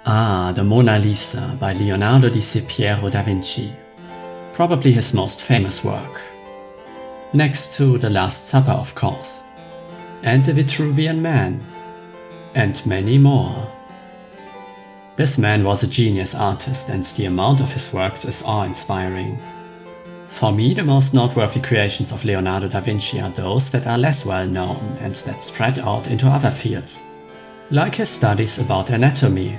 The Mona Lisa by Leonardo di Piero da Vinci. Probably his most famous work. Next to The Last Supper, of course. And The Vitruvian Man. And many more. This man was a genius artist, and the amount of his works is awe-inspiring. For me, the most noteworthy creations of Leonardo da Vinci are those that are less well known and that spread out into other fields. Like his studies about anatomy.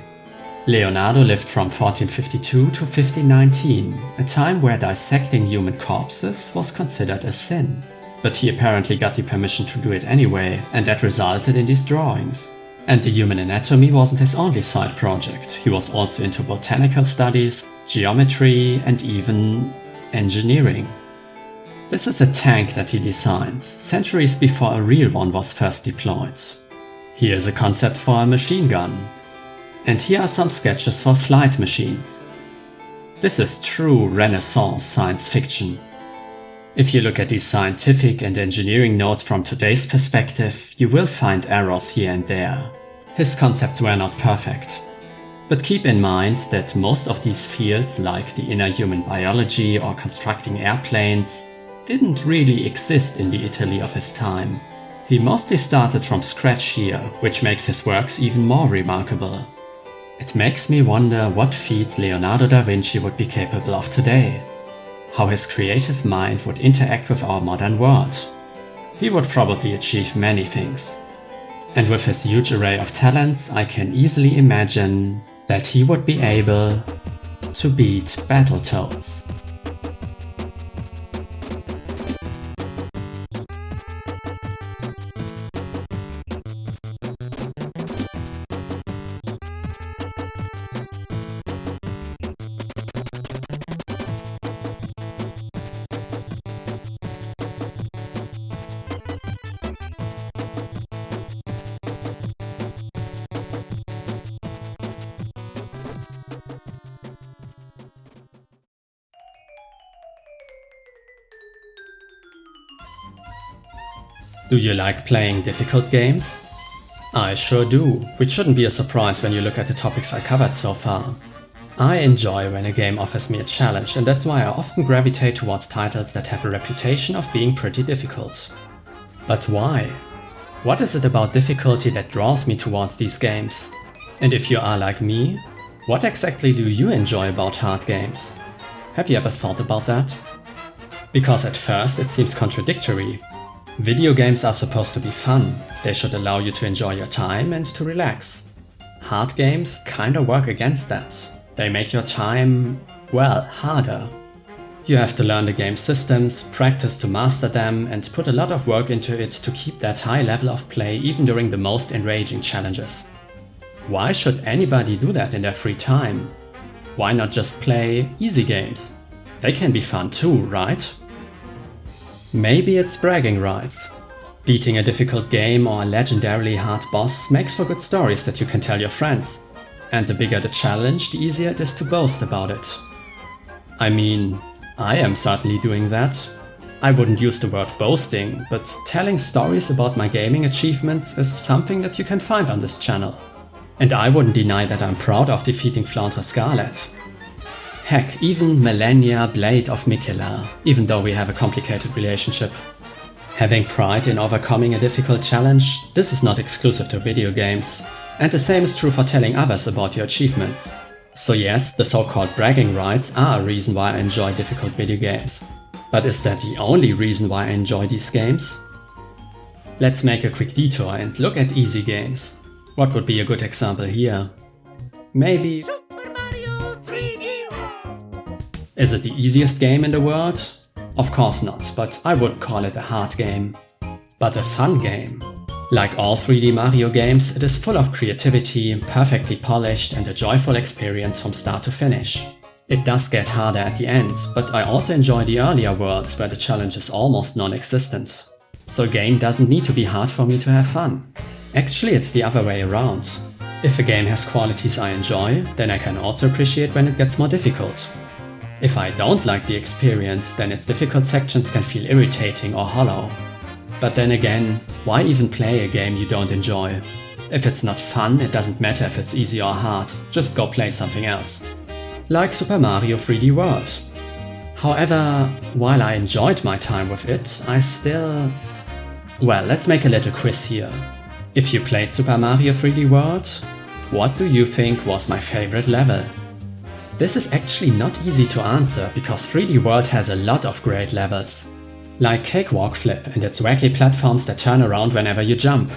Leonardo lived from 1452 to 1519, a time where dissecting human corpses was considered a sin. But he apparently got the permission to do it anyway, and that resulted in these drawings. And the human anatomy wasn't his only side project. He was also into botanical studies, geometry, and even engineering. This is a tank that he designed, centuries before a real one was first deployed. Here is a concept for a machine gun. And here are some sketches for flight machines. This is true Renaissance science fiction. If you look at these scientific and engineering notes from today's perspective, you will find errors here and there. His concepts were not perfect. But keep in mind that most of these fields, like the inner human biology or constructing airplanes, didn't really exist in the Italy of his time. He mostly started from scratch here, which makes his works even more remarkable. It makes me wonder what feats Leonardo da Vinci would be capable of today. How his creative mind would interact with our modern world. He would probably achieve many things. And with his huge array of talents, I can easily imagine that he would be able to beat Battletoads. Do you like playing difficult games? I sure do, which shouldn't be a surprise when you look at the topics I covered so far. I enjoy when a game offers me a challenge, and that's why I often gravitate towards titles that have a reputation of being pretty difficult. But why? What is it about difficulty that draws me towards these games? And if you are like me, what exactly do you enjoy about hard games? Have you ever thought about that? Because at first it seems contradictory. Video games are supposed to be fun, they should allow you to enjoy your time and to relax. Hard games kinda work against that. They make your time, well, harder. You have to learn the game systems, practice to master them, and put a lot of work into it to keep that high level of play even during the most enraging challenges. Why should anybody do that in their free time? Why not just play easy games? They can be fun too, right? Maybe it's bragging rights. Beating a difficult game or a legendarily hard boss makes for good stories that you can tell your friends. And the bigger the challenge, the easier it is to boast about it. I mean, I am certainly doing that. I wouldn't use the word boasting, but telling stories about my gaming achievements is something that you can find on this channel. And I wouldn't deny that I'm proud of defeating Flandre Scarlet. Heck, even Melania Blade of Miquella, even though we have a complicated relationship. Having pride in overcoming a difficult challenge, this is not exclusive to video games. And the same is true for telling others about your achievements. So yes, the so-called bragging rights are a reason why I enjoy difficult video games. But is that the only reason why I enjoy these games? Let's make a quick detour and look at easy games. What would be a good example here? Maybe... Is it the easiest game in the world? Of course not, but I would call it a hard game. But a fun game. Like all 3D Mario games, it is full of creativity, perfectly polished, and a joyful experience from start to finish. It does get harder at the end, but I also enjoy the earlier worlds where the challenge is almost non-existent. So a game doesn't need to be hard for me to have fun. Actually, it's the other way around. If a game has qualities I enjoy, then I can also appreciate when it gets more difficult. If I don't like the experience, then its difficult sections can feel irritating or hollow. But then again, why even play a game you don't enjoy? If it's not fun, it doesn't matter if it's easy or hard, just go play something else. Like Super Mario 3D World. However, while I enjoyed my time with it, I still... Well, let's make a little quiz here. If you played Super Mario 3D World, what do you think was my favorite level? This is actually not easy to answer because 3D World has a lot of great levels. Like Cakewalk Flip and its wacky platforms that turn around whenever you jump.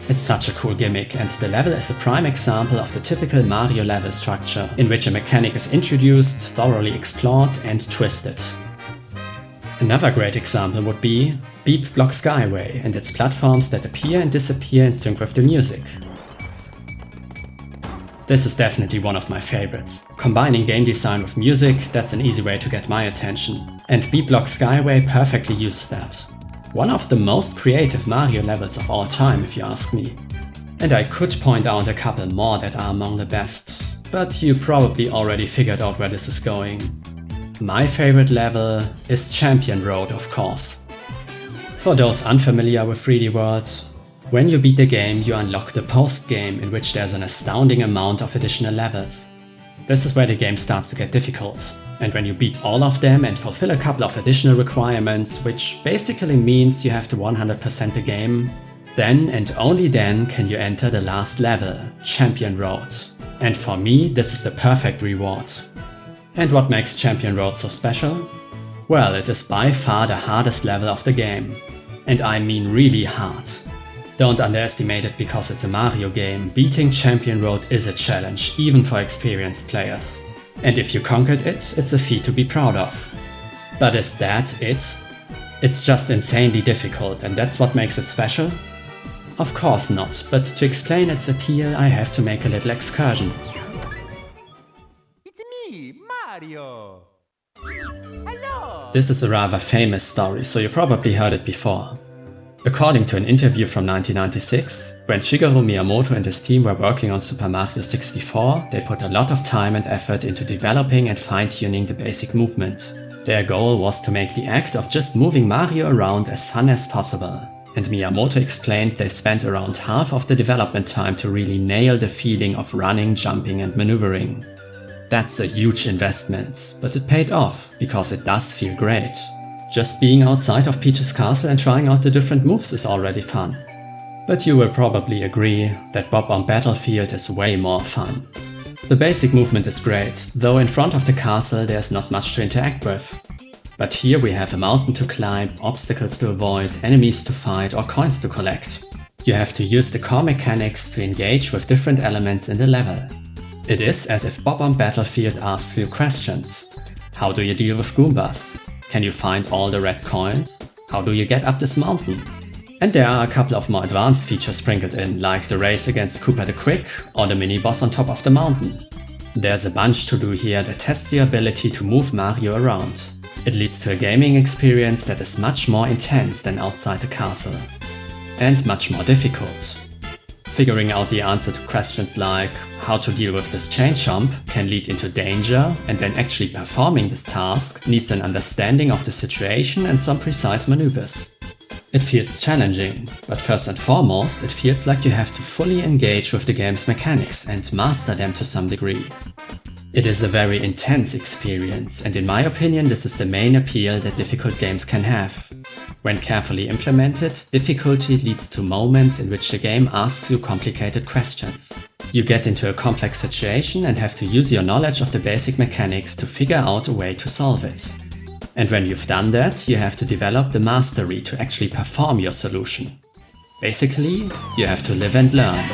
It's such a cool gimmick, and the level is a prime example of the typical Mario level structure, in which a mechanic is introduced, thoroughly explored and twisted. Another great example would be Beep Block Skyway and its platforms that appear and disappear in sync with the music. This is definitely one of my favorites. Combining game design with music, that's an easy way to get my attention. And Beep Block Skyway perfectly uses that. One of the most creative Mario levels of all time, if you ask me. And I could point out a couple more that are among the best, but you probably already figured out where this is going. My favorite level is Champion Road, of course. For those unfamiliar with 3D World, when you beat the game, you unlock the post-game, in which there's an astounding amount of additional levels. This is where the game starts to get difficult. And when you beat all of them and fulfill a couple of additional requirements, which basically means you have to 100% the game, then and only then can you enter the last level, Champion Road. And for me, this is the perfect reward. And what makes Champion Road so special? Well, it is by far the hardest level of the game. And I mean really hard. Don't underestimate it because it's a Mario game. Beating Champion Road is a challenge, even for experienced players. And if you conquered it, it's a feat to be proud of. But is that it? It's just insanely difficult, and that's what makes it special? Of course not, but to explain its appeal, I have to make a little excursion. It's me, Mario! Hello! This is a rather famous story, so you probably heard it before. According to an interview from 1996, when Shigeru Miyamoto and his team were working on Super Mario 64, they put a lot of time and effort into developing and fine-tuning the basic movement. Their goal was to make the act of just moving Mario around as fun as possible. And Miyamoto explained they spent around half of the development time to really nail the feeling of running, jumping and maneuvering. That's a huge investment, but it paid off, because it does feel great. Just being outside of Peach's castle and trying out the different moves is already fun. But you will probably agree that Bob on Battlefield is way more fun. The basic movement is great, though in front of the castle there's not much to interact with. But here we have a mountain to climb, obstacles to avoid, enemies to fight or coins to collect. You have to use the core mechanics to engage with different elements in the level. It is as if Bob on Battlefield asks you questions. How do you deal with Goombas? Can you find all the red coins? How do you get up this mountain? And there are a couple of more advanced features sprinkled in, like the race against Koopa the Quick or the mini-boss on top of the mountain. There's a bunch to do here that tests your ability to move Mario around. It leads to a gaming experience that is much more intense than outside the castle. And much more difficult. Figuring out the answer to questions like how to deal with this chain jump can lead into danger, and then actually performing this task needs an understanding of the situation and some precise maneuvers. It feels challenging, but first and foremost it feels like you have to fully engage with the game's mechanics and master them to some degree. It is a very intense experience, and in my opinion this is the main appeal that difficult games can have. When carefully implemented, difficulty leads to moments in which the game asks you complicated questions. You get into a complex situation and have to use your knowledge of the basic mechanics to figure out a way to solve it. And when you've done that, you have to develop the mastery to actually perform your solution. Basically, you have to live and learn.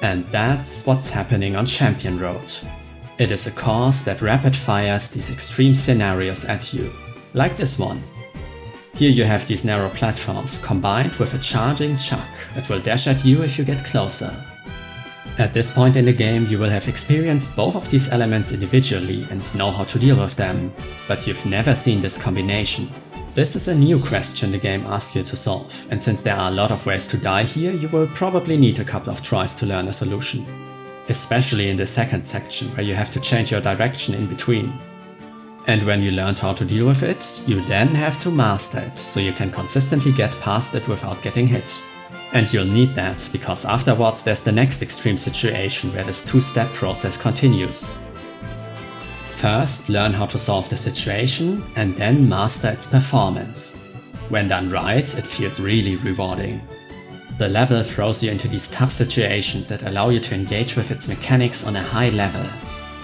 And that's what's happening on Champion Road. It is a course that rapid fires these extreme scenarios at you, like this one. Here you have these narrow platforms combined with a charging chuck that will dash at you if you get closer. At this point in the game you will have experienced both of these elements individually and know how to deal with them, but you've never seen this combination. This is a new question the game asks you to solve, and since there are a lot of ways to die here, you will probably need a couple of tries to learn a solution. especially in the second section where you have to change your direction in between. And when you learned how to deal with it, you then have to master it, so you can consistently get past it without getting hit. And you'll need that, because afterwards there's the next extreme situation where this two-step process continues. First, learn how to solve the situation, and then master its performance. When done right, it feels really rewarding. The level throws you into these tough situations that allow you to engage with its mechanics on a high level.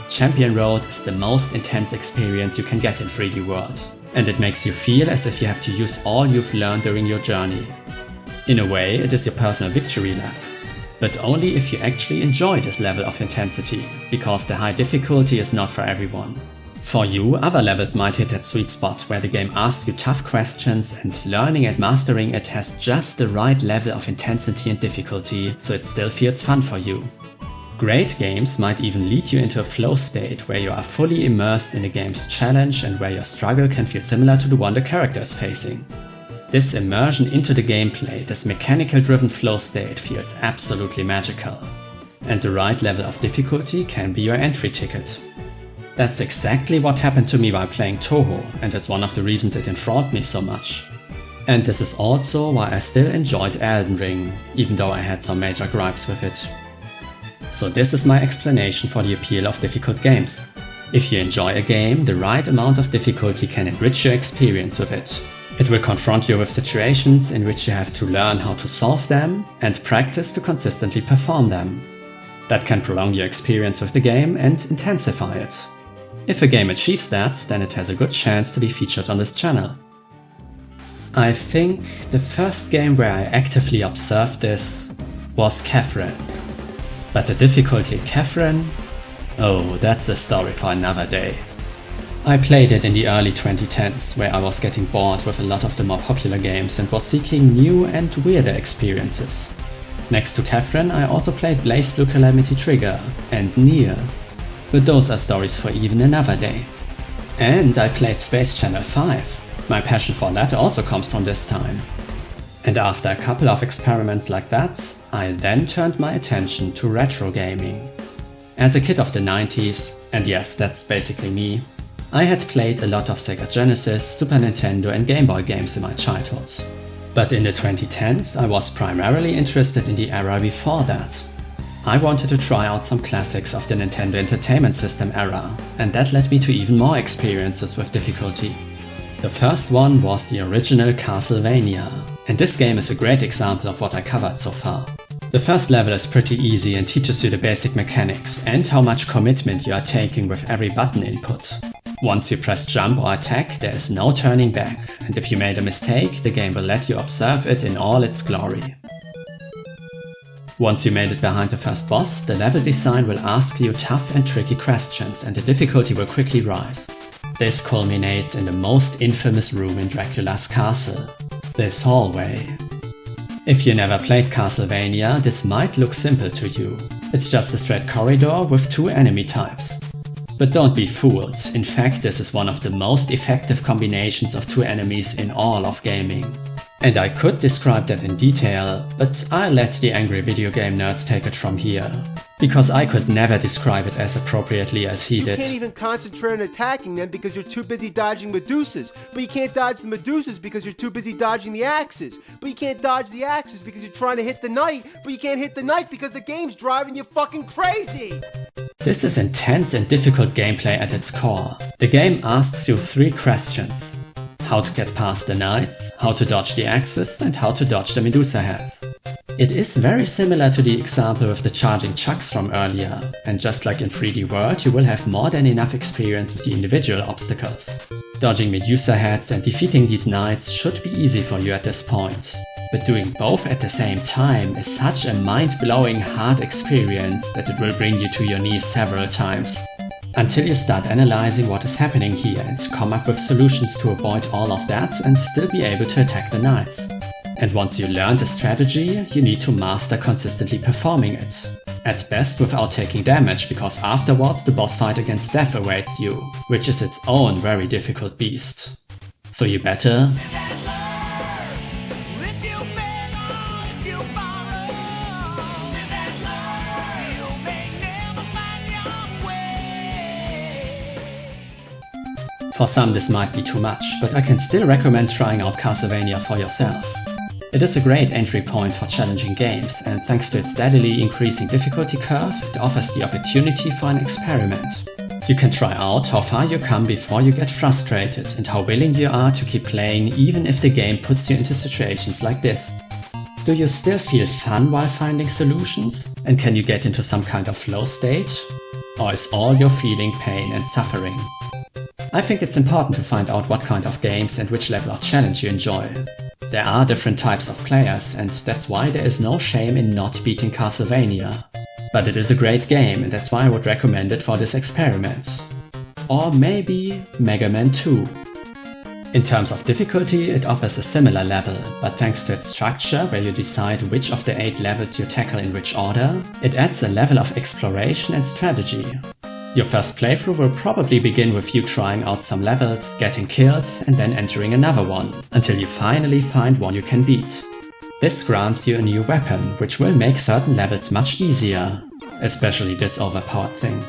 Champion Road is the most intense experience you can get in 3D World, and it makes you feel as if you have to use all you've learned during your journey. In a way, it is your personal victory lap, but only if you actually enjoy this level of intensity, because the high difficulty is not for everyone. For you, other levels might hit that sweet spot where the game asks you tough questions and learning and mastering it has just the right level of intensity and difficulty, so it still feels fun for you. Great games might even lead you into a flow state where you are fully immersed in the game's challenge and where your struggle can feel similar to the one the character is facing. This immersion into the gameplay, this mechanical-driven flow state feels absolutely magical. And the right level of difficulty can be your entry ticket. That's exactly what happened to me while playing Toho, and it's one of the reasons it enthralled me so much. And this is also why I still enjoyed Heydenreich, even though I had some major gripes with it. So this is my explanation for the appeal of difficult games. If you enjoy a game, the right amount of difficulty can enrich your experience with it. It will confront you with situations in which you have to learn how to solve them and practice to consistently perform them. That can prolong your experience with the game and intensify it. If a game achieves that, then it has a good chance to be featured on this channel. I think the first game where I actively observed this was Catherine. But the difficulty in Catherine? Oh, that's a story for another day. I played it in the early 2010s, where I was getting bored with a lot of the more popular games and was seeking new and weirder experiences. Next to Catherine, I also played Blaze Blue Calamity Trigger and Nier. But those are stories for even another day. And I played Space Channel 5. My passion for that also comes from this time. And after a couple of experiments like that, I then turned my attention to retro gaming. As a kid of the 90s, and yes, that's basically me, I had played a lot of Sega Genesis, Super Nintendo and Game Boy games in my childhood. But in the 2010s, I was primarily interested in the era before that. I wanted to try out some classics of the Nintendo Entertainment System era, and that led me to even more experiences with difficulty. The first one was the original Castlevania, and this game is a great example of what I covered so far. The first level is pretty easy and teaches you the basic mechanics and how much commitment you are taking with every button input. Once you press jump or attack, there is no turning back, and if you made a mistake, the game will let you observe it in all its glory. Once you made it behind the first boss, the level design will ask you tough and tricky questions and the difficulty will quickly rise. This culminates in the most infamous room in Dracula's castle, this hallway. If you never played Castlevania, this might look simple to you. It's just a straight corridor with two enemy types. But don't be fooled, in fact this is one of the most effective combinations of two enemies in all of gaming. And I could describe that in detail, but I'll let the angry video game nerds take it from here. Because I could never describe it as appropriately as he did. You can't even concentrate on attacking them because you're too busy dodging Medusas. But you can't dodge the Medusas because you're too busy dodging the axes. But you can't dodge the axes because you're trying to hit the knight. But you can't hit the knight because the game's driving you fucking crazy! This is intense and difficult gameplay at its core. The game asks you 3 questions. How to get past the knights, how to dodge the axes, and how to dodge the Medusa heads. It is very similar to the example with the charging chucks from earlier, and just like in 3D World, you will have more than enough experience with the individual obstacles. Dodging Medusa heads and defeating these knights should be easy for you at this point. But doing both at the same time is such a mind-blowing hard experience that it will bring you to your knees several times. Until you start analyzing what is happening here and come up with solutions to avoid all of that and still be able to attack the knights. And once you learn the strategy, you need to master consistently performing it. At best without taking damage, because afterwards the boss fight against death awaits you, which is its own very difficult beast. So you better For some this might be too much, but I can still recommend trying out Castlevania for yourself. It is a great entry point for challenging games, and thanks to its steadily increasing difficulty curve, it offers the opportunity for an experiment. You can try out how far you come before you get frustrated and how willing you are to keep playing even if the game puts you into situations like this. Do you still feel fun while finding solutions? And can you get into some kind of flow state? Or is all your feeling pain and suffering? I think it's important to find out what kind of games and which level of challenge you enjoy. There are different types of players, and that's why there is no shame in not beating Castlevania. But it is a great game, and that's why I would recommend it for this experiment. Or maybe Mega Man 2. In terms of difficulty, it offers a similar level, but thanks to its structure, where you decide which of the 8 levels you tackle in which order, it adds a level of exploration and strategy. Your first playthrough will probably begin with you trying out some levels, getting killed, and then entering another one, until you finally find one you can beat. This grants you a new weapon, which will make certain levels much easier, especially this overpowered thing.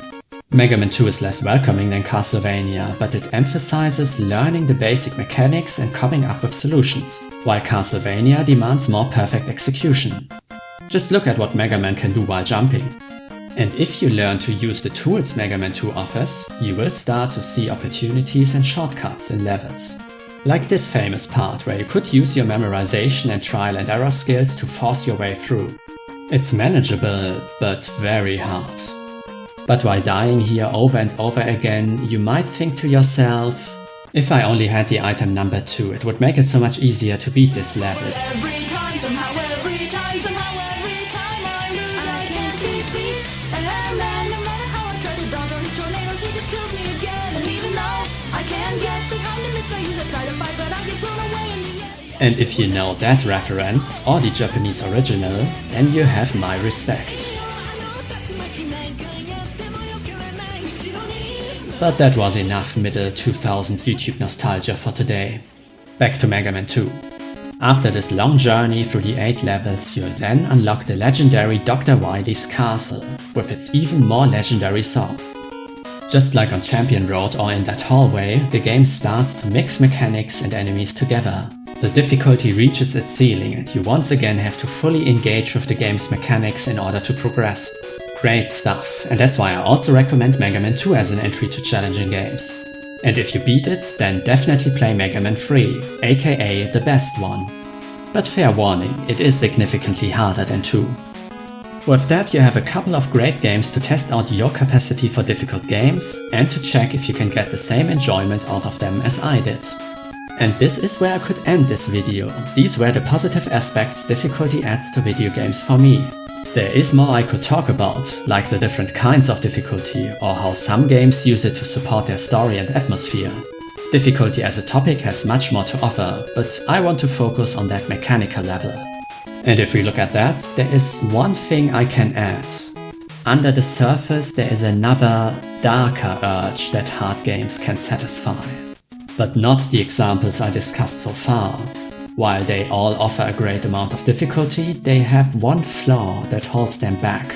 Mega Man 2 is less welcoming than Castlevania, but it emphasizes learning the basic mechanics and coming up with solutions, while Castlevania demands more perfect execution. Just look at what Mega Man can do while jumping. And if you learn to use the tools Mega Man 2 offers, you will start to see opportunities and shortcuts in levels. Like this famous part where you could use your memorization and trial and error skills to force your way through. It's manageable, but very hard. But while dying here over and over again, you might think to yourself, if I only had the item number 2, it would make it so much easier to beat this level. Every time, somehow, every time I lose, I can't be beat. And then no matter how I try to dodge all these tornadoes, he just kills me again. And even though I can get behind the mist I use, I try to fight, but I get blown away in the end. And if you know that reference, or the Japanese original, then you have my respect. But that was enough middle 2000 YouTube nostalgia for today. Back to Mega Man 2. After this long journey through the 8 levels, you'll then unlock the legendary Dr. Wily's castle, with its even more legendary song. Just like on Champion Road or in that hallway, the game starts to mix mechanics and enemies together. The difficulty reaches its ceiling and you once again have to fully engage with the game's mechanics in order to progress. Great stuff, and that's why I also recommend Mega Man 2 as an entry to challenging games. And if you beat it, then definitely play Mega Man 3, aka the best one. But fair warning, it is significantly harder than 2. With that, you have a couple of great games to test out your capacity for difficult games, and to check if you can get the same enjoyment out of them as I did. And this is where I could end this video. These were the positive aspects difficulty adds to video games for me. There is more I could talk about, like the different kinds of difficulty, or how some games use it to support their story and atmosphere. Difficulty as a topic has much more to offer, but I want to focus on that mechanical level. And if we look at that, there is one thing I can add. Under the surface there is another, darker urge that hard games can satisfy. But not the examples I discussed so far. While they all offer a great amount of difficulty, they have one flaw that holds them back.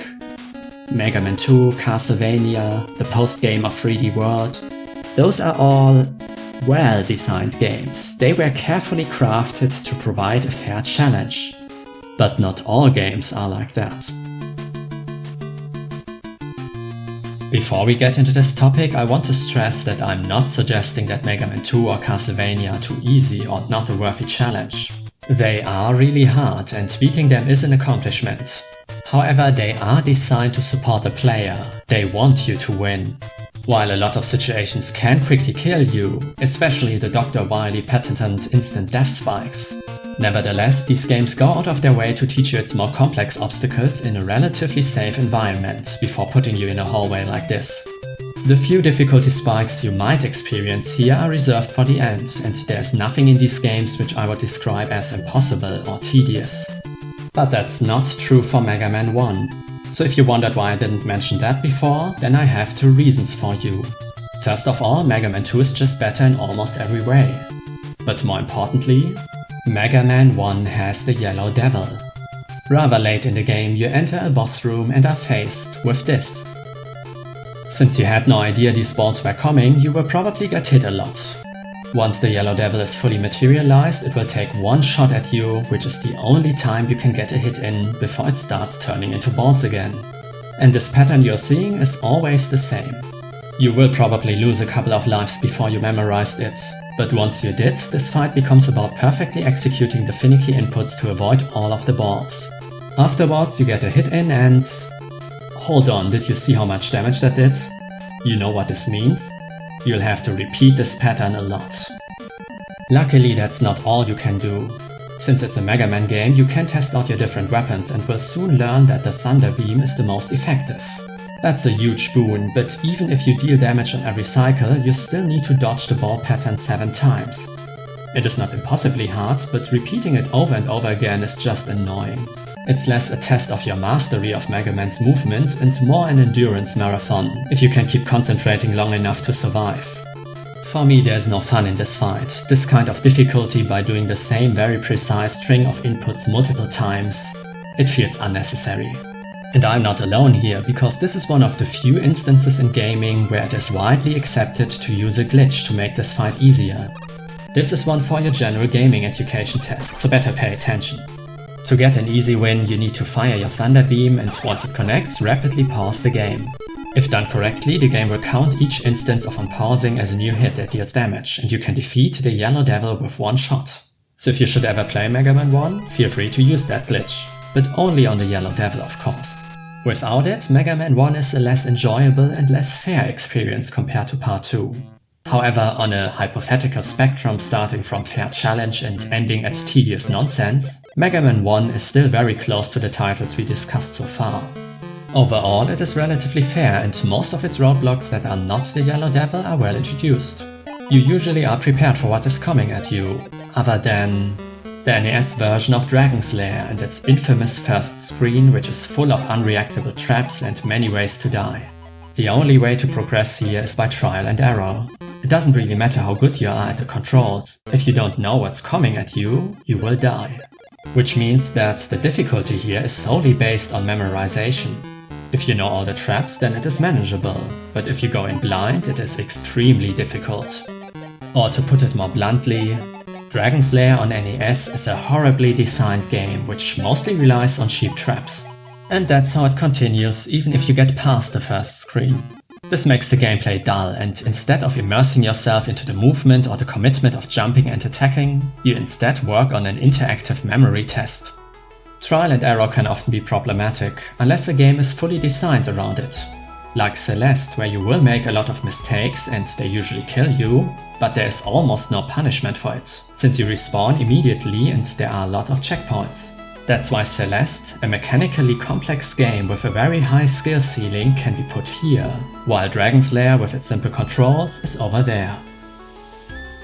Mega Man 2, Castlevania, the post-game of 3D World, those are all well-designed games. They were carefully crafted to provide a fair challenge. But not all games are like that. Before we get into this topic, I want to stress that I'm not suggesting that Mega Man 2 or Castlevania are too easy or not a worthy challenge. They are really hard, and beating them is an accomplishment. However, they are designed to support the player. They want you to win. While a lot of situations can quickly kill you, especially the Dr. Wily patented instant death spikes. Nevertheless, these games go out of their way to teach you its more complex obstacles in a relatively safe environment before putting you in a hallway like this. The few difficulty spikes you might experience here are reserved for the end, and there's nothing in these games which I would describe as impossible or tedious. But that's not true for Mega Man 1. So if you wondered why I didn't mention that before, then I have 2 reasons for you. First of all, Mega Man 2 is just better in almost every way. But more importantly, Mega Man 1 has the Yellow Devil. Rather late in the game, you enter a boss room and are faced with this. Since you had no idea these balls were coming, you will probably get hit a lot. Once the yellow devil is fully materialized, it will take one shot at you, which is the only time you can get a hit in before it starts turning into balls again. And this pattern you're seeing is always the same. You will probably lose a couple of lives before you memorized it, but once you did, this fight becomes about perfectly executing the finicky inputs to avoid all of the balls. Afterwards you get a hit in and... Hold on, did you see how much damage that did? You know what this means? You'll have to repeat this pattern a lot. Luckily that's not all you can do. Since it's a Mega Man game, you can test out your different weapons and will soon learn that the Thunder Beam is the most effective. That's a huge boon, but even if you deal damage on every cycle, you still need to dodge the ball pattern 7 times. It is not impossibly hard, but repeating it over and over again is just annoying. It's less a test of your mastery of Mega Man's movement and more an endurance marathon, if you can keep concentrating long enough to survive. For me there's no fun in this fight. This kind of difficulty by doing the same very precise string of inputs multiple times, it feels unnecessary. And I'm not alone here, because this is one of the few instances in gaming where it is widely accepted to use a glitch to make this fight easier. This is one for your general gaming education test, so better pay attention. To get an easy win, you need to fire your Thunder Beam and once it connects, rapidly pause the game. If done correctly, the game will count each instance of unpausing as a new hit that deals damage, and you can defeat the Yellow Devil with one shot. So if you should ever play Mega Man 1, feel free to use that glitch, but only on the Yellow Devil of course. Without it, Mega Man 1 is a less enjoyable and less fair experience compared to Part 2. However, on a hypothetical spectrum starting from fair challenge and ending at tedious nonsense, Mega Man 1 is still very close to the titles we discussed so far. Overall, it is relatively fair and most of its roadblocks that are not the Yellow Devil are well introduced. You usually are prepared for what is coming at you, other than the NES version of Dragon's Lair and its infamous first screen, which is full of unreactable traps and many ways to die. The only way to progress here is by trial and error. It doesn't really matter how good you are at the controls. If you don't know what's coming at you, you will die. Which means that the difficulty here is solely based on memorization. If you know all the traps, then it is manageable, but if you go in blind, it is extremely difficult. Or to put it more bluntly, Dragon's Lair on NES is a horribly designed game which mostly relies on cheap traps. And that's how it continues even if you get past the first screen. This makes the gameplay dull, and instead of immersing yourself into the movement or the commitment of jumping and attacking, you instead work on an interactive memory test. Trial and error can often be problematic, unless a game is fully designed around it. Like Celeste, where you will make a lot of mistakes and they usually kill you, but there is almost no punishment for it, since you respawn immediately and there are a lot of checkpoints. That's why Celeste, a mechanically complex game with a very high skill ceiling, can be put here, while Dragon's Lair with its simple controls is over there.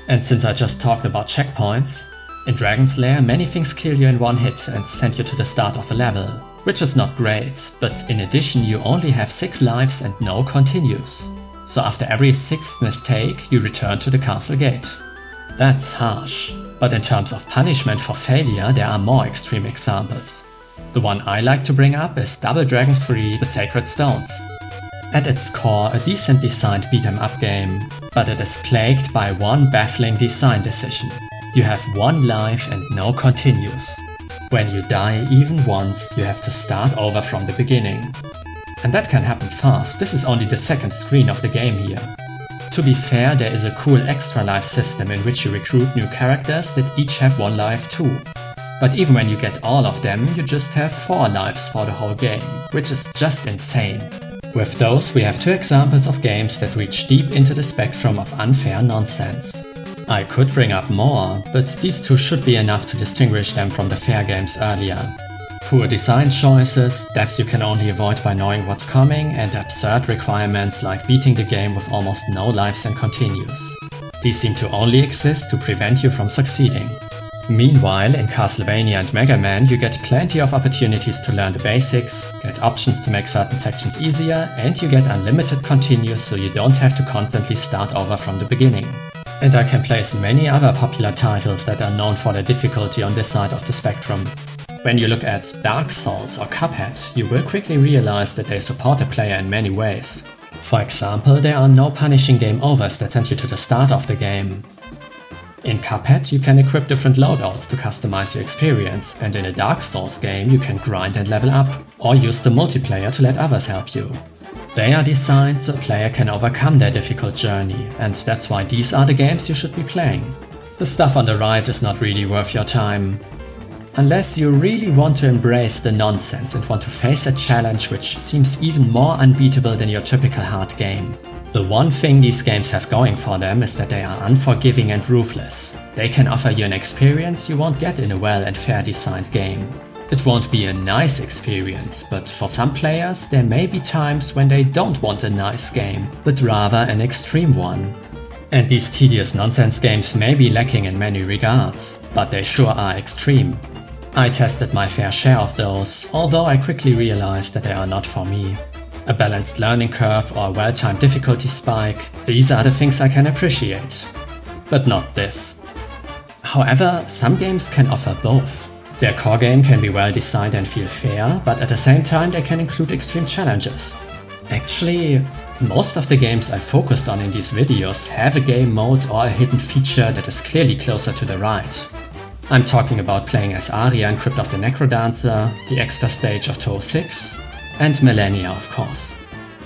And since I just talked about checkpoints, in Dragon's Lair many things kill you in one hit and send you to the start of a level, which is not great, but in addition you only have 6 lives and no continues. So after every 6th mistake you return to the castle gate. That's harsh. But in terms of punishment for failure, there are more extreme examples. The one I like to bring up is Double Dragon 3: The Sacred Stones. At its core, a decent designed beat-em-up game, but it is plagued by one baffling design decision. You have 1 life and no continues. When you die even once, you have to start over from the beginning. And that can happen fast. This is only the 2nd screen of the game here. To be fair, there is a cool extra life system in which you recruit new characters that each have 1 life too. But even when you get all of them, you just have 4 lives for the whole game, which is just insane. With those, we have 2 examples of games that reach deep into the spectrum of unfair nonsense. I could bring up more, but these 2 should be enough to distinguish them from the fair games earlier. Poor design choices, deaths you can only avoid by knowing what's coming, and absurd requirements like beating the game with almost no lives and continues. These seem to only exist to prevent you from succeeding. Meanwhile, in Castlevania and Mega Man, you get plenty of opportunities to learn the basics, get options to make certain sections easier, and you get unlimited continues so you don't have to constantly start over from the beginning. And I can place many other popular titles that are known for their difficulty on this side of the spectrum. When you look at Dark Souls or Cuphead, you will quickly realize that they support the player in many ways. For example, there are no punishing game overs that send you to the start of the game. In Cuphead, you can equip different loadouts to customize your experience, and in a Dark Souls game you can grind and level up, or use the multiplayer to let others help you. They are designed so a player can overcome their difficult journey, and that's why these are the games you should be playing. The stuff on the right is not really worth your time. Unless you really want to embrace the nonsense and want to face a challenge which seems even more unbeatable than your typical hard game. The one thing these games have going for them is that they are unforgiving and ruthless. They can offer you an experience you won't get in a well and fair designed game. It won't be a nice experience, but for some players there may be times when they don't want a nice game, but rather an extreme one. And these tedious nonsense games may be lacking in many regards, but they sure are extreme. I tested my fair share of those, although I quickly realized that they are not for me. A balanced learning curve or a well-timed difficulty spike, these are the things I can appreciate. But not this. However, some games can offer both. Their core game can be well designed and feel fair, but at the same time they can include extreme challenges. Actually, most of the games I focused on in these videos have a game mode or a hidden feature that is clearly closer to the right. I'm talking about playing as Arya in Crypt of the Necrodancer, the extra stage of 206, and Millennia of course.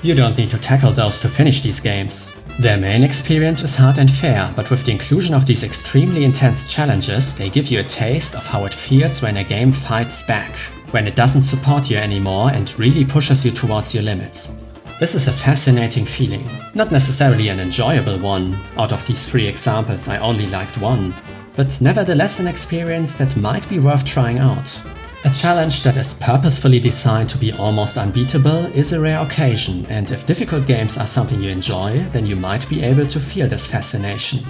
You don't need to tackle those to finish these games. Their main experience is hard and fair, but with the inclusion of these extremely intense challenges, they give you a taste of how it feels when a game fights back, when it doesn't support you anymore and really pushes you towards your limits. This is a fascinating feeling, not necessarily an enjoyable one. Out of these 3 examples I only liked one, but nevertheless an experience that might be worth trying out. A challenge that is purposefully designed to be almost unbeatable is a rare occasion, and if difficult games are something you enjoy, then you might be able to feel this fascination.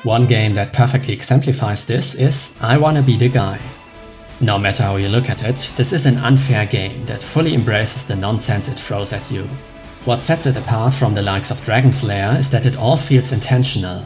One game that perfectly exemplifies this is I Wanna Be the Guy. No matter how you look at it, this is an unfair game that fully embraces the nonsense it throws at you. What sets it apart from the likes of Dragon's Lair is that it all feels intentional.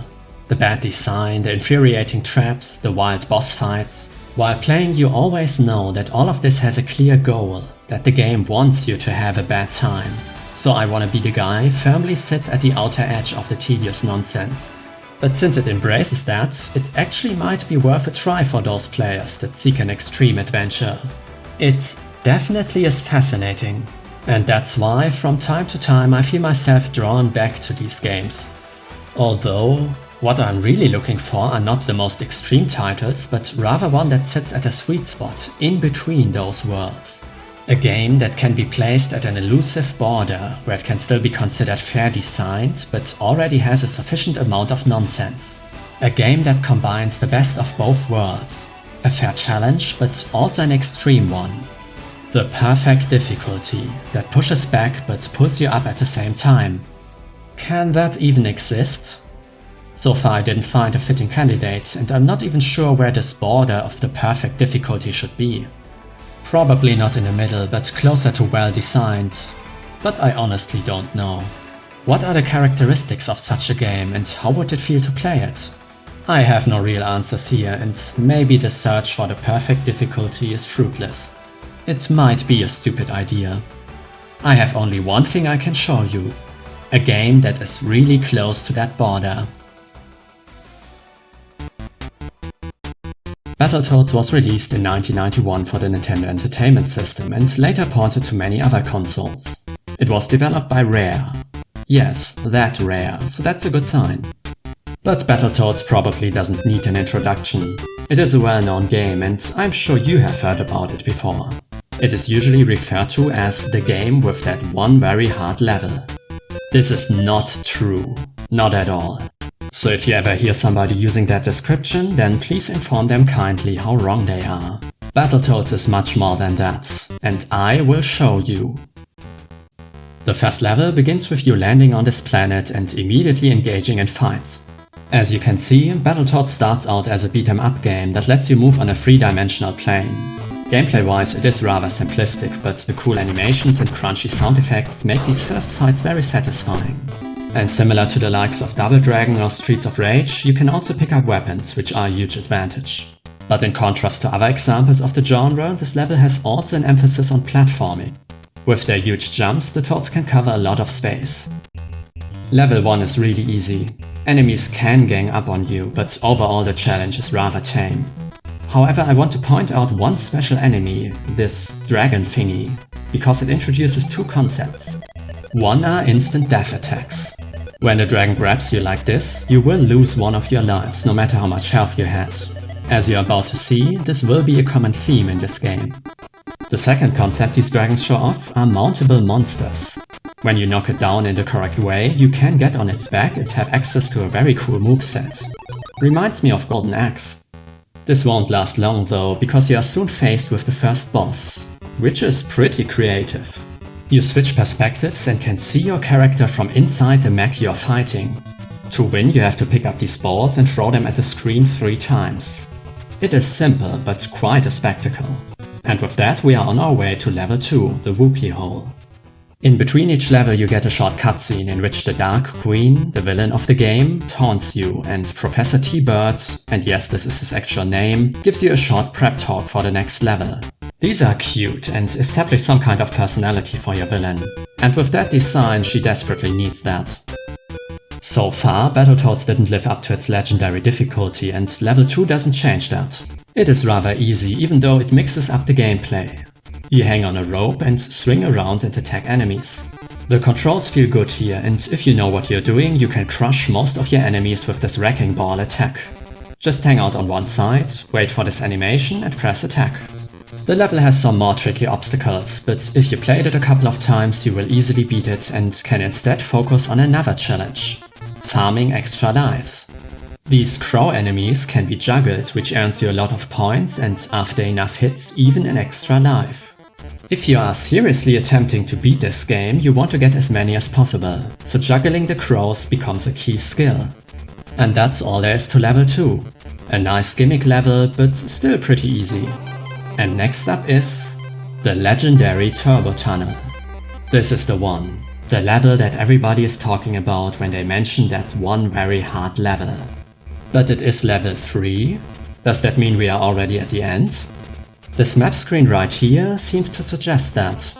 The bad design, the infuriating traps, the wild boss fights. While playing, you always know that all of this has a clear goal, that the game wants you to have a bad time. So I Wanna Be the Guy firmly sits at the outer edge of the tedious nonsense. But since it embraces that, it actually might be worth a try for those players that seek an extreme adventure. It definitely is fascinating, and that's why from time to time I feel myself drawn back to these games. Although, what I'm really looking for are not the most extreme titles, but rather one that sits at a sweet spot in between those worlds. A game that can be placed at an elusive border, where it can still be considered fair designed, but already has a sufficient amount of nonsense. A game that combines the best of both worlds. A fair challenge, but also an extreme one. The perfect difficulty that pushes back but pulls you up at the same time. Can that even exist? So far I didn't find a fitting candidate, and I'm not even sure where this border of the perfect difficulty should be. Probably not in the middle, but closer to well designed. But I honestly don't know. What are the characteristics of such a game, and how would it feel to play it? I have no real answers here, and maybe the search for the perfect difficulty is fruitless. It might be a stupid idea. I have only one thing I can show you. A game that is really close to that border. Battletoads was released in 1991 for the Nintendo Entertainment System and later ported to many other consoles. It was developed by Rare. Yes, that Rare, so that's a good sign. But Battletoads probably doesn't need an introduction. It is a well-known game and I'm sure you have heard about it before. It is usually referred to as the game with that one very hard level. This is not true. Not at all. So if you ever hear somebody using that description, then please inform them kindly how wrong they are. Battletoads is much more than that, and I will show you. The first level begins with you landing on this planet and immediately engaging in fights. As you can see, Battletoads starts out as a beat-em-up game that lets you move on a 3-dimensional plane. Gameplay-wise it is rather simplistic, but the cool animations and crunchy sound effects make these first fights very satisfying. And similar to the likes of Double Dragon or Streets of Rage, you can also pick up weapons, which are a huge advantage. But in contrast to other examples of the genre, this level has also an emphasis on platforming. With their huge jumps, the toads can cover a lot of space. Level 1 is really easy. Enemies can gang up on you, but overall the challenge is rather tame. However, I want to point out one special enemy, this dragon thingy, because it introduces two concepts. One are instant death attacks. When the dragon grabs you like this, you will lose one of your lives, no matter how much health you had. As you're about to see, this will be a common theme in this game. The second concept these dragons show off are mountable monsters. When you knock it down in the correct way, you can get on its back and have access to a very cool moveset. Reminds me of Golden Axe. This won't last long though, because you are soon faced with the first boss, which is pretty creative. You switch perspectives and can see your character from inside the mech you are fighting. To win, you have to pick up these balls and throw them at the screen 3 times. It is simple, but quite a spectacle. And with that, we are on our way to level 2, the Wookiee Hole. In between each level you get a short cutscene in which the Dark Queen, the villain of the game, taunts you, and Professor T-Bird, and yes, this is his actual name, gives you a short prep talk for the next level. These are cute and establish some kind of personality for your villain. And with that design, she desperately needs that. So far, Battletoads didn't live up to its legendary difficulty, and level 2 doesn't change that. It is rather easy, even though it mixes up the gameplay. You hang on a rope and swing around and attack enemies. The controls feel good here, and if you know what you're doing, you can crush most of your enemies with this wrecking ball attack. Just hang out on one side, wait for this animation and press attack. The level has some more tricky obstacles, but if you played it a couple of times you will easily beat it and can instead focus on another challenge: farming extra lives. These crow enemies can be juggled, which earns you a lot of points and after enough hits even an extra life. If you are seriously attempting to beat this game, you want to get as many as possible, so juggling the crows becomes a key skill. And that's all there is to level 2. A nice gimmick level, but still pretty easy. And next up is the legendary Turbo Tunnel. This is the one, the level that everybody is talking about when they mention that one very hard level. But it is level 3? Does that mean we are already at the end? This map screen right here seems to suggest that.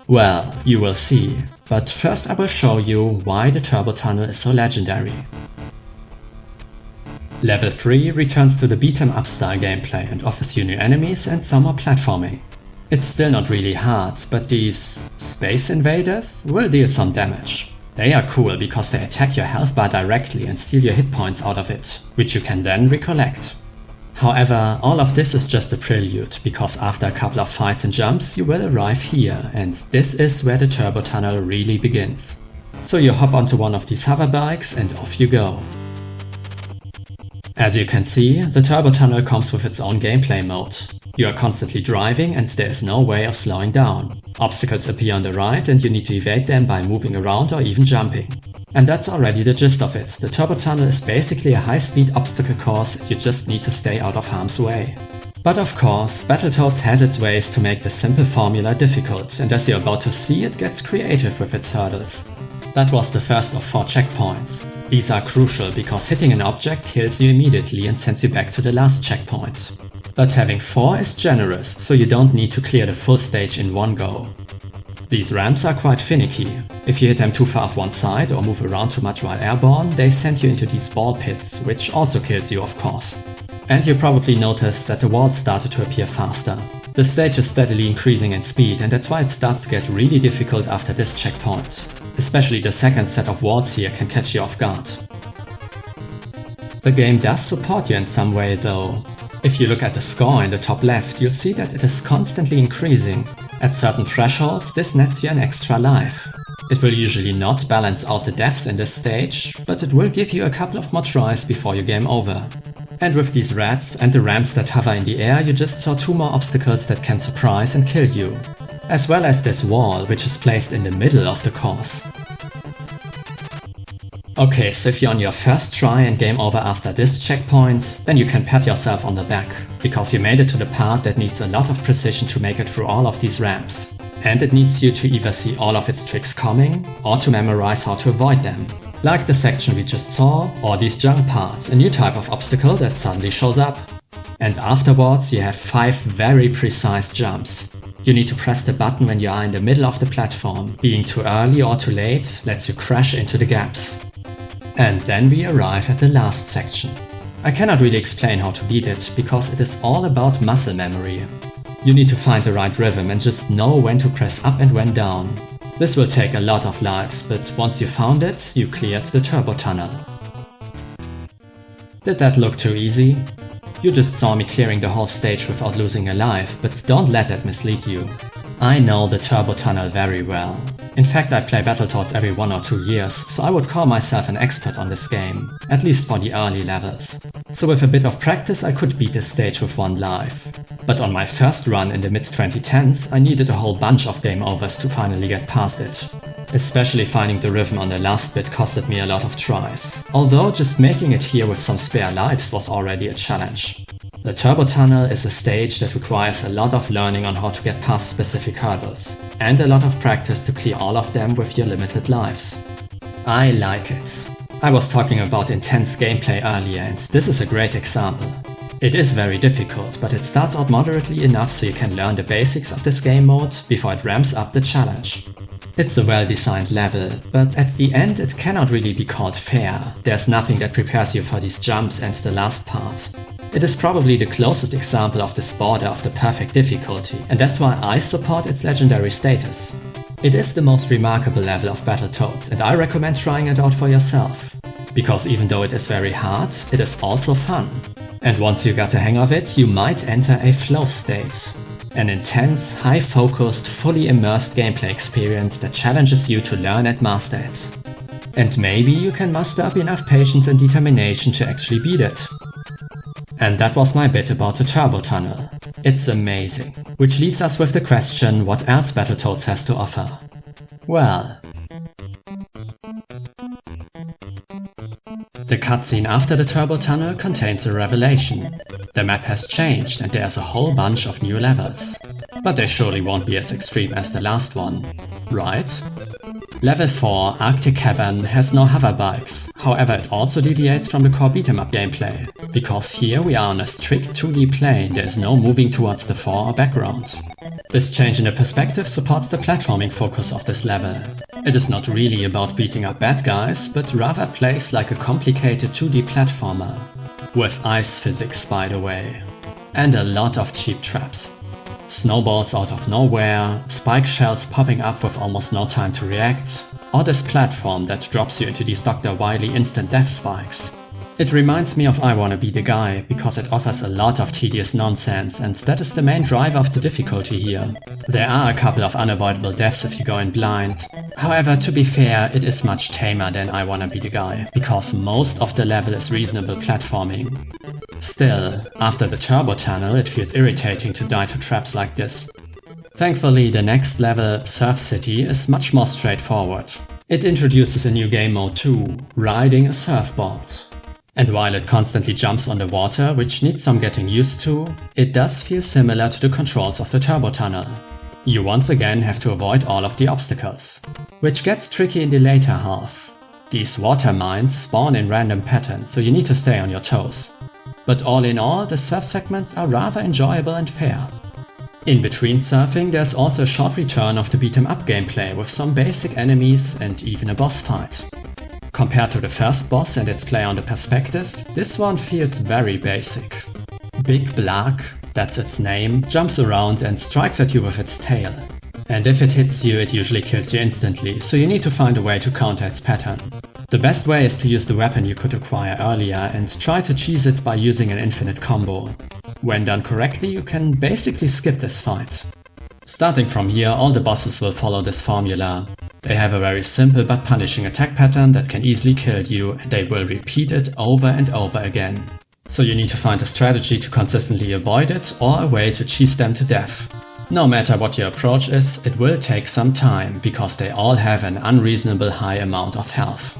Well, you will see, but first I will show you why the Turbo Tunnel is so legendary. Level 3 returns to the beat-em-up style gameplay and offers you new enemies and some more platforming. It's still not really hard, but these space invaders will deal some damage. They are cool because they attack your health bar directly and steal your hit points out of it, which you can then recollect. However, all of this is just a prelude, because after a couple of fights and jumps you will arrive here, and this is where the Turbo Tunnel really begins. So you hop onto one of these hover bikes and off you go. As you can see, the Turbo Tunnel comes with its own gameplay mode. You are constantly driving and there is no way of slowing down. Obstacles appear on the right and you need to evade them by moving around or even jumping. And that's already the gist of it. The Turbo Tunnel is basically a high-speed obstacle course and you just need to stay out of harm's way. But of course, Battletoads has its ways to make the simple formula difficult, and as you're about to see, it gets creative with its hurdles. That was the first of 4 checkpoints. These are crucial because hitting an object kills you immediately and sends you back to the last checkpoint. But having 4 is generous, so you don't need to clear the full stage in one go. These ramps are quite finicky. If you hit them too far off one side or move around too much while airborne, they send you into these ball pits, which also kills you of course. And you probably noticed that the walls started to appear faster. The stage is steadily increasing in speed, and that's why it starts to get really difficult after this checkpoint. Especially the second set of walls here can catch you off guard. The game does support you in some way though. If you look at the score in the top left, you'll see that it is constantly increasing. At certain thresholds, this nets you an extra life. It will usually not balance out the deaths in this stage, but it will give you a couple of more tries before your game over. And with these rats and the ramps that hover in the air, you just saw 2 more obstacles that can surprise and kill you. As well as this wall, which is placed in the middle of the course. Okay, so if you're on your first try and game over after this checkpoint, then you can pat yourself on the back, because you made it to the part that needs a lot of precision to make it through all of these ramps. And it needs you to either see all of its tricks coming, or to memorize how to avoid them. Like the section we just saw, or these jump parts, a new type of obstacle that suddenly shows up. And afterwards you have 5 very precise jumps. You need to press the button when you are in the middle of the platform. Being too early or too late lets you crash into the gaps. And then we arrive at the last section. I cannot really explain how to beat it, because it is all about muscle memory. You need to find the right rhythm and just know when to press up and when down. This will take a lot of lives, but once you found it, you cleared the turbo tunnel. Did that look too easy? You just saw me clearing the whole stage without losing a life, but don't let that mislead you. I know the turbo tunnel very well. In fact, I play Battletoads every 1 or 2 years, so I would call myself an expert on this game, at least for the early levels. So with a bit of practice I could beat this stage with 1 life. But on my first run in the mid-2010s I needed a whole bunch of game overs to finally get past it. Especially finding the rhythm on the last bit costed me a lot of tries, although just making it here with some spare lives was already a challenge. The turbo tunnel is a stage that requires a lot of learning on how to get past specific hurdles, and a lot of practice to clear all of them with your limited lives. I like it. I was talking about intense gameplay earlier, and this is a great example. It is very difficult, but it starts out moderately enough so you can learn the basics of this game mode before it ramps up the challenge. It's a well-designed level, but at the end it cannot really be called fair. There's nothing that prepares you for these jumps and the last part. It is probably the closest example of this border of the perfect difficulty, and that's why I support its legendary status. It is the most remarkable level of Battletoads, and I recommend trying it out for yourself. Because even though it is very hard, it is also fun. And once you got the hang of it, you might enter a flow state. An intense, high-focused, fully immersed gameplay experience that challenges you to learn and master it. And maybe you can muster up enough patience and determination to actually beat it. And that was my bit about the turbo tunnel. It's amazing. Which leaves us with the question, what else Battletoads has to offer? Well, the cutscene after the turbo tunnel contains a revelation. The map has changed and there's a whole bunch of new levels. But they surely won't be as extreme as the last one, right? Level 4, Arctic Cavern, has no hover bikes, however it also deviates from the core beat-em-up gameplay, because here we are on a strict 2D plane, there is no moving towards the fore or background. This change in the perspective supports the platforming focus of this level. It is not really about beating up bad guys, but rather plays like a complicated 2D platformer. With ice physics, by the way. And a lot of cheap traps. Snowballs out of nowhere, spike shells popping up with almost no time to react, or this platform that drops you into these Dr. Wily instant death spikes. It reminds me of I Wanna Be the Guy, because it offers a lot of tedious nonsense, and that is the main driver of the difficulty here. There are a couple of unavoidable deaths if you go in blind. However, to be fair, it is much tamer than I Wanna Be the Guy, because most of the level is reasonable platforming. Still, after the turbo tunnel, it feels irritating to die to traps like this. Thankfully, the next level, Surf City, is much more straightforward. It introduces a new game mode too, riding a surfboard. And while it constantly jumps on the water, which needs some getting used to, it does feel similar to the controls of the turbo tunnel. You once again have to avoid all of the obstacles, which gets tricky in the later half. These water mines spawn in random patterns, so you need to stay on your toes. But all in all, the surf segments are rather enjoyable and fair. In between surfing, there's also a short return of the beat-em-up gameplay with some basic enemies and even a boss fight. Compared to the first boss and its play on the perspective, this one feels very basic. Big Black, that's its name, jumps around and strikes at you with its tail. And if it hits you, it usually kills you instantly, so you need to find a way to counter its pattern. The best way is to use the weapon you could acquire earlier and try to cheese it by using an infinite combo. When done correctly, you can basically skip this fight. Starting from here, all the bosses will follow this formula. They have a very simple but punishing attack pattern that can easily kill you, and they will repeat it over and over again. So you need to find a strategy to consistently avoid it or a way to cheese them to death. No matter what your approach is, it will take some time, because they all have an unreasonable high amount of health.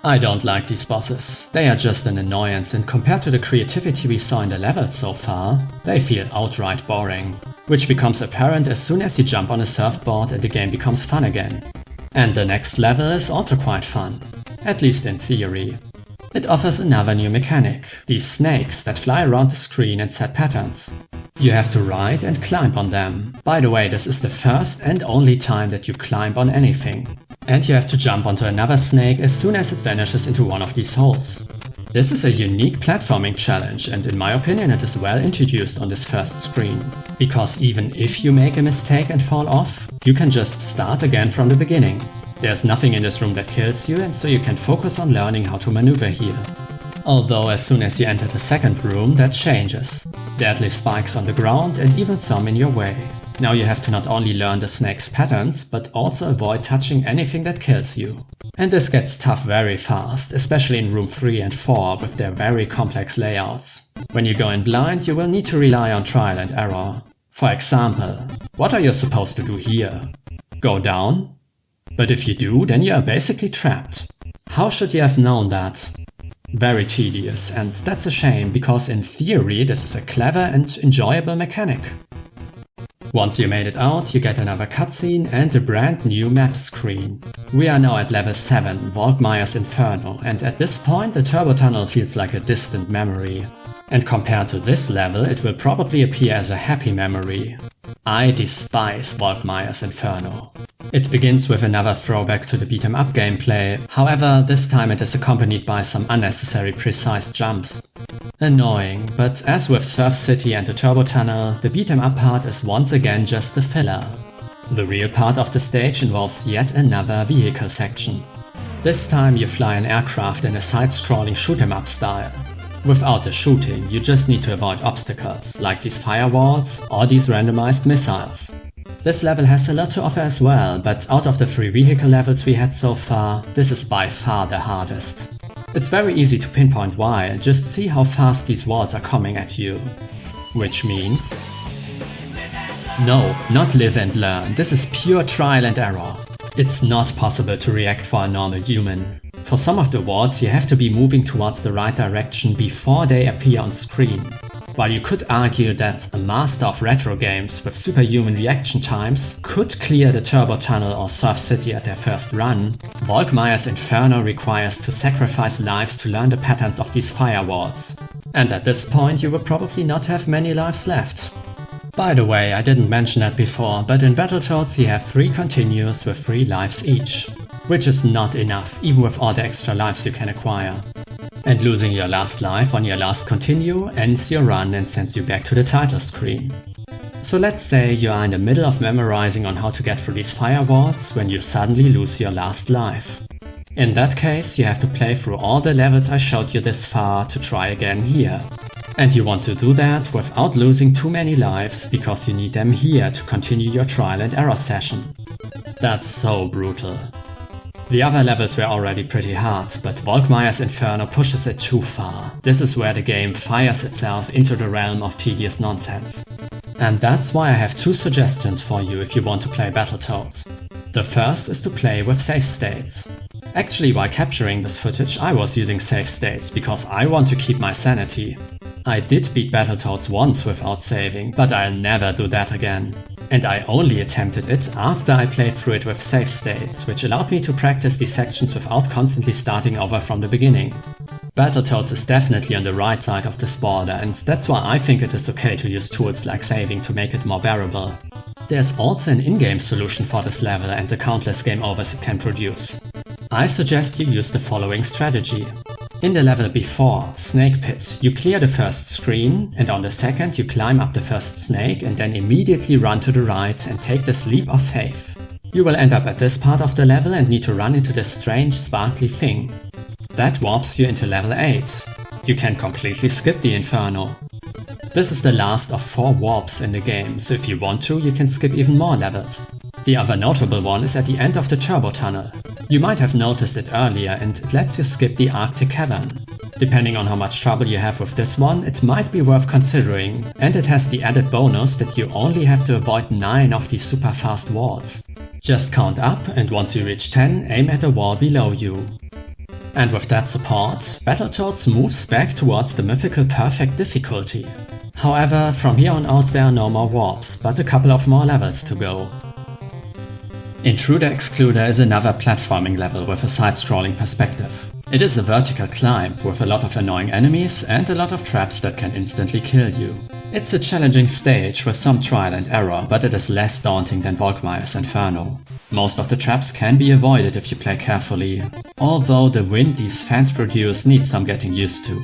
I don't like these bosses. They are just an annoyance, and compared to the creativity we saw in the levels so far, they feel outright boring. Which becomes apparent as soon as you jump on a surfboard and the game becomes fun again. And the next level is also quite fun. At least in theory. It offers another new mechanic, these snakes that fly around the screen and set patterns. You have to ride and climb on them. By the way, this is the first and only time that you climb on anything. And you have to jump onto another snake as soon as it vanishes into one of these holes. This is a unique platforming challenge, and in my opinion it is well introduced on this first screen. Because even if you make a mistake and fall off, you can just start again from the beginning. There's nothing in this room that kills you, and so you can focus on learning how to maneuver here. Although as soon as you enter the second room, that changes. Deadly spikes on the ground and even some in your way. Now you have to not only learn the snake's patterns, but also avoid touching anything that kills you. And this gets tough very fast, especially in room 3 and 4 with their very complex layouts. When you go in blind, you will need to rely on trial and error. For example, what are you supposed to do here? Go down? But if you do, then you are basically trapped. How should you have known that? Very tedious, and that's a shame, because in theory this is a clever and enjoyable mechanic. Once you made it out, you get another cutscene and a brand new map screen. We are now at level 7, Volkmayer's Inferno, and at this point the turbo tunnel feels like a distant memory. And compared to this level, it will probably appear as a happy memory. I despise Volkmayer's Inferno. It begins with another throwback to the beat-em-up gameplay, however this time it is accompanied by some unnecessary precise jumps. Annoying, but as with Surf City and the Turbo Tunnel, the beat-em-up part is once again just a filler. The real part of the stage involves yet another vehicle section. This time you fly an aircraft in a side-scrolling shoot-em-up style. Without the shooting, you just need to avoid obstacles, like these firewalls or these randomized missiles. This level has a lot to offer as well, but out of the 3 vehicle levels we had so far, this is by far the hardest. It's very easy to pinpoint why, just see how fast these walls are coming at you. Which means... No, not live and learn, this is pure trial and error. It's not possible to react for a normal human. For some of the walls you have to be moving towards the right direction before they appear on screen. While you could argue that a master of retro games with superhuman reaction times could clear the Turbo Tunnel or Surf City at their first run, Volkmayer's Inferno requires to sacrifice lives to learn the patterns of these firewalls. And at this point you will probably not have many lives left. By the way, I didn't mention that before, but in Battletoads you have 3 continues with 3 lives each. Which is not enough, even with all the extra lives you can acquire. And losing your last life on your last continue ends your run and sends you back to the title screen. So let's say you are in the middle of memorizing on how to get through these firewalls when you suddenly lose your last life. In that case, you have to play through all the levels I showed you this far to try again here. And you want to do that without losing too many lives, because you need them here to continue your trial and error session. That's so brutal. The other levels were already pretty hard, but Volkmayer's Inferno pushes it too far. This is where the game fires itself into the realm of tedious nonsense. And that's why I have 2 suggestions for you if you want to play Battletoads. The first is to play with save states. Actually, while capturing this footage, I was using save states because I want to keep my sanity. I did beat Battletoads once without saving, but I'll never do that again. And I only attempted it after I played through it with save states, which allowed me to practice these sections without constantly starting over from the beginning. Battletoads is definitely on the right side of this border, and that's why I think it is okay to use tools like saving to make it more bearable. There's also an in-game solution for this level and the countless game overs it can produce. I suggest you use the following strategy. In the level before, Snake Pit, you clear the first screen, and on the second you climb up the first snake and then immediately run to the right and take this leap of faith. You will end up at this part of the level and need to run into this strange sparkly thing. That warps you into level 8. You can completely skip the Inferno. This is the last of 4 warps in the game, so if you want to, you can skip even more levels. The other notable one is at the end of the Turbo Tunnel. You might have noticed it earlier, and it lets you skip the Arctic Cavern. Depending on how much trouble you have with this one, it might be worth considering, and it has the added bonus that you only have to avoid 9 of these super fast walls. Just count up, and once you reach 10, aim at the wall below you. And with that support, Battletoads moves back towards the mythical perfect difficulty. However, from here on out there are no more warps, but a couple of more levels to go. Intruder Excluder is another platforming level with a side-scrolling perspective. It is a vertical climb with a lot of annoying enemies and a lot of traps that can instantly kill you. It's a challenging stage with some trial and error, but it is less daunting than Volkmayer's Inferno. Most of the traps can be avoided if you play carefully, although the wind these fans produce needs some getting used to.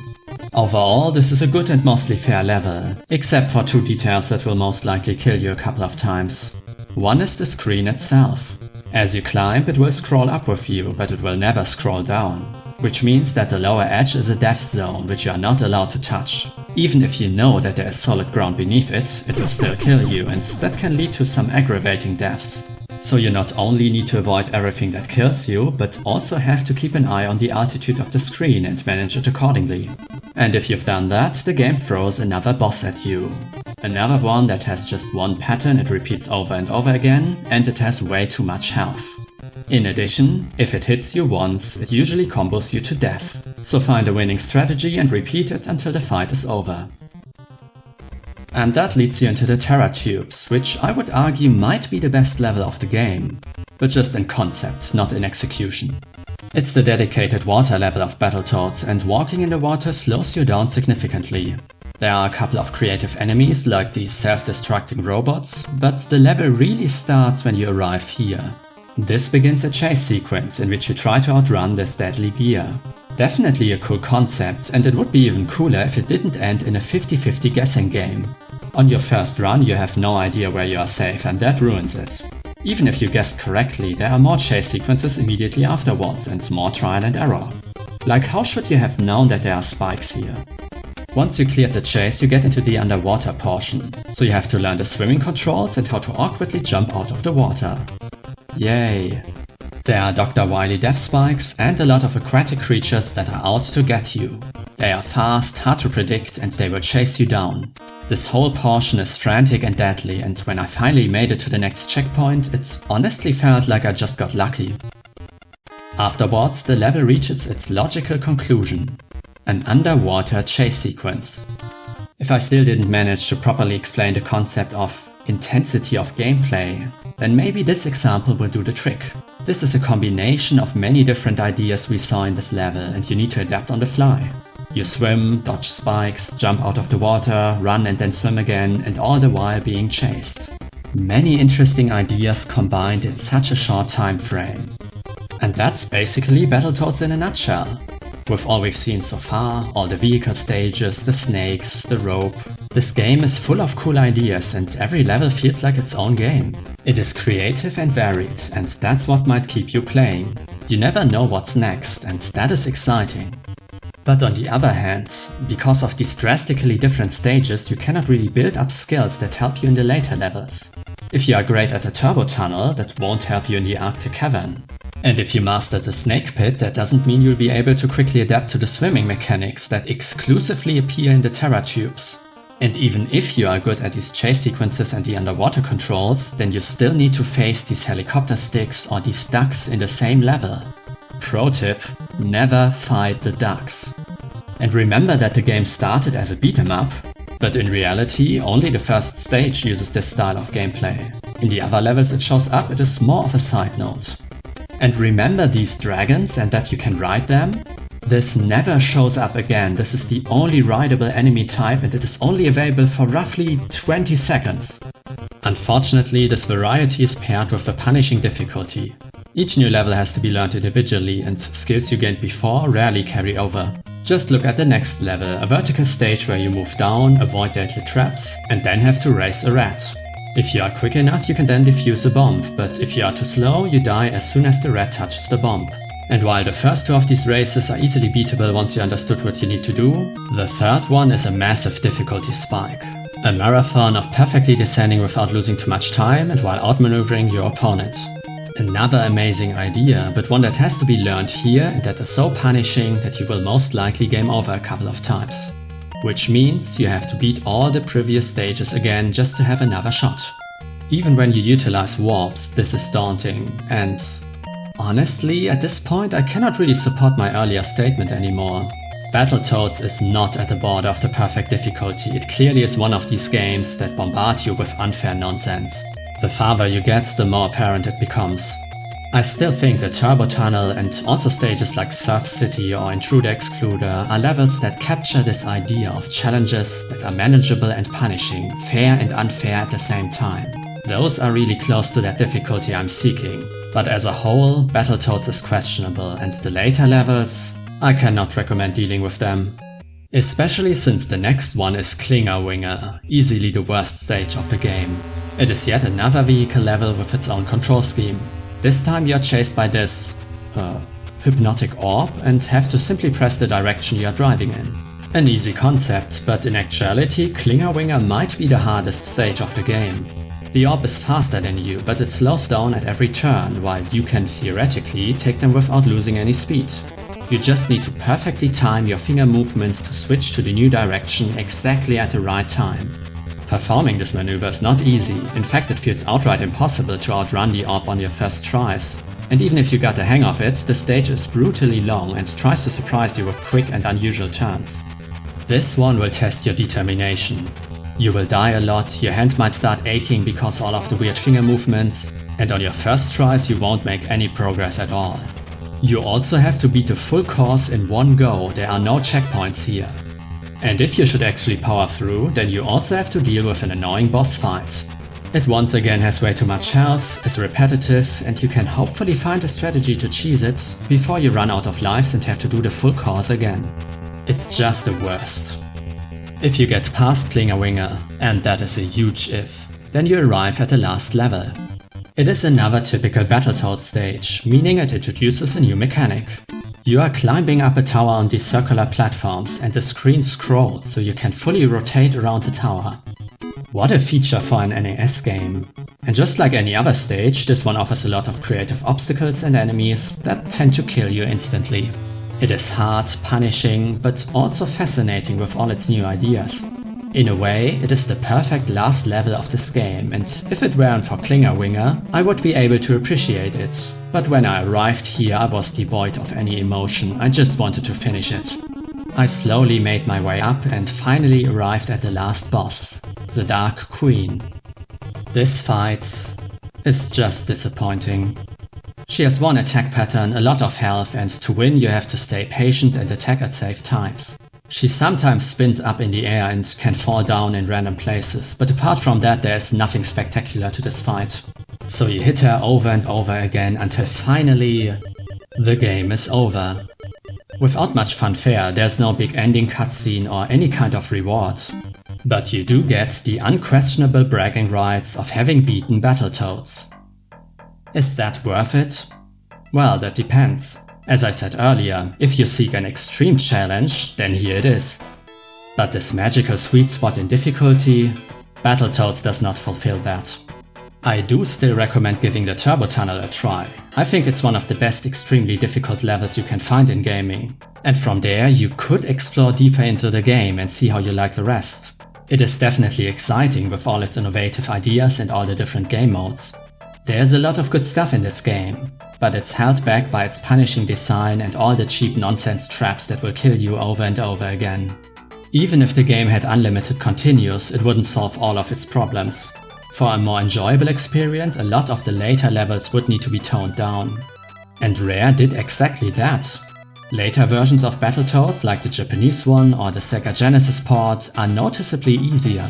Overall, this is a good and mostly fair level, except for two details that will most likely kill you a couple of times. One is the screen itself. As you climb, it will scroll up with you, but it will never scroll down. Which means that the lower edge is a death zone which you are not allowed to touch. Even if you know that there is solid ground beneath it, it will still kill you, and that can lead to some aggravating deaths. So you not only need to avoid everything that kills you, but also have to keep an eye on the altitude of the screen and manage it accordingly. And if you've done that, the game throws another boss at you. Another one that has just one pattern it repeats over and over again, and it has way too much health. In addition, if it hits you once, it usually combos you to death. So find a winning strategy and repeat it until the fight is over. And that leads you into the Terror Tubes, which I would argue might be the best level of the game, but just in concept, not in execution. It's the dedicated water level of Battletoads, and walking in the water slows you down significantly. There are a couple of creative enemies like these self-destructing robots, but the level really starts when you arrive here. This begins a chase sequence in which you try to outrun this deadly gear. Definitely a cool concept, and it would be even cooler if it didn't end in a 50-50 guessing game. On your first run you have no idea where you are safe, and that ruins it. Even if you guessed correctly, there are more chase sequences immediately afterwards and more trial and error. Like, how should you have known that there are spikes here? Once you cleared the chase, you get into the underwater portion, so you have to learn the swimming controls and how to awkwardly jump out of the water. Yay! There are Dr. Wily death spikes and a lot of aquatic creatures that are out to get you. They are fast, hard to predict, and they will chase you down. This whole portion is frantic and deadly, and when I finally made it to the next checkpoint, it honestly felt like I just got lucky. Afterwards, the level reaches its logical conclusion. An underwater chase sequence. If I still didn't manage to properly explain the concept of intensity of gameplay, then maybe this example will do the trick. This is a combination of many different ideas we saw in this level, and you need to adapt on the fly. You swim, dodge spikes, jump out of the water, run and then swim again, and all the while being chased. Many interesting ideas combined in such a short time frame. And that's basically Battletoads in a nutshell. With all we've seen so far, all the vehicle stages, the snakes, the rope, this game is full of cool ideas and every level feels like its own game. It is creative and varied, and that's what might keep you playing. You never know what's next, and that is exciting. But on the other hand, because of these drastically different stages, you cannot really build up skills that help you in the later levels. If you are great at the turbo tunnel, that won't help you in the Arctic cavern. And if you mastered the snake pit, that doesn't mean you'll be able to quickly adapt to the swimming mechanics that exclusively appear in the Terror Tubes. And even if you are good at these chase sequences and the underwater controls, then you still need to face these helicopter sticks or these ducks in the same level. Pro tip, never fight the ducks. And remember that the game started as a beat-em up, but in reality only the first stage uses this style of gameplay. In the other levels it shows up, it is more of a side note. And remember these dragons and that you can ride them? This never shows up again. This is the only rideable enemy type, and it is only available for roughly 20 seconds. Unfortunately, this variety is paired with a punishing difficulty. Each new level has to be learned individually, and skills you gained before rarely carry over. Just look at the next level, a vertical stage where you move down, avoid deadly traps, and then have to race a rat. If you are quick enough, you can then defuse a bomb, but if you are too slow, you die as soon as the rat touches the bomb. And while the first two of these races are easily beatable once you understood what you need to do, the third one is a massive difficulty spike. A marathon of perfectly descending without losing too much time and while outmaneuvering your opponent. Another amazing idea, but one that has to be learned here and that is so punishing that you will most likely game over a couple of times. Which means you have to beat all the previous stages again just to have another shot. Even when you utilize warps, this is daunting, and honestly, at this point I cannot really support my earlier statement anymore. Battletoads is not at the border of the perfect difficulty. It clearly is one of these games that bombard you with unfair nonsense. The farther you get, the more apparent it becomes. I still think the Turbo Tunnel and also stages like Surf City or Intruder Excluder are levels that capture this idea of challenges that are manageable and punishing, fair and unfair at the same time. Those are really close to that difficulty I'm seeking, but as a whole, Battletoads is questionable, and the later levels, I cannot recommend dealing with them. Especially since the next one is Klinger Winger, easily the worst stage of the game. It is yet another vehicle level with its own control scheme. This time you're chased by this hypnotic orb and have to simply press the direction you are driving in. An easy concept, but in actuality Klinger Winger might be the hardest stage of the game. The orb is faster than you, but it slows down at every turn, while you can theoretically take them without losing any speed. You just need to perfectly time your finger movements to switch to the new direction exactly at the right time. Performing this maneuver is not easy, in fact it feels outright impossible to outrun the orb on your first tries. And even if you got the hang of it, the stage is brutally long and tries to surprise you with quick and unusual turns. This one will test your determination. You will die a lot, your hand might start aching because all of the weird finger movements, and on your first tries you won't make any progress at all. You also have to beat the full course in one go, there are no checkpoints here. And if you should actually power through, then you also have to deal with an annoying boss fight. It once again has way too much health, is repetitive, and you can hopefully find a strategy to cheese it before you run out of lives and have to do the full course again. It's just the worst. If you get past Klinger Winger, and that is a huge if, then you arrive at the last level. It is another typical Battletoads stage, meaning it introduces a new mechanic. You are climbing up a tower on these circular platforms and the screen scrolls so you can fully rotate around the tower. What a feature for an NES game. And just like any other stage, this one offers a lot of creative obstacles and enemies that tend to kill you instantly. It is hard, punishing, but also fascinating with all its new ideas. In a way, it is the perfect last level of this game, and if it weren't for Klinger Winger, I would be able to appreciate it. But when I arrived here, I was devoid of any emotion, I just wanted to finish it. I slowly made my way up and finally arrived at the last boss, the Dark Queen. This fight is just disappointing. She has one attack pattern, a lot of health, and to win you have to stay patient and attack at safe times. She sometimes spins up in the air and can fall down in random places, but apart from that there is nothing spectacular to this fight. So you hit her over and over again until finally the game is over. Without much fanfare, there's no big ending cutscene or any kind of reward. But you do get the unquestionable bragging rights of having beaten Battletoads. Is that worth it? Well, that depends. As I said earlier, if you seek an extreme challenge, then here it is. But this magical sweet spot in difficulty, Battletoads does not fulfill that. I do still recommend giving the Turbo Tunnel a try. I think it's one of the best extremely difficult levels you can find in gaming. And from there you could explore deeper into the game and see how you like the rest. It is definitely exciting with all its innovative ideas and all the different game modes. There's a lot of good stuff in this game, but it's held back by its punishing design and all the cheap nonsense traps that will kill you over and over again. Even if the game had unlimited continues, it wouldn't solve all of its problems. For a more enjoyable experience, a lot of the later levels would need to be toned down. And Rare did exactly that. Later versions of Battletoads, like the Japanese one or the Sega Genesis port, are noticeably easier.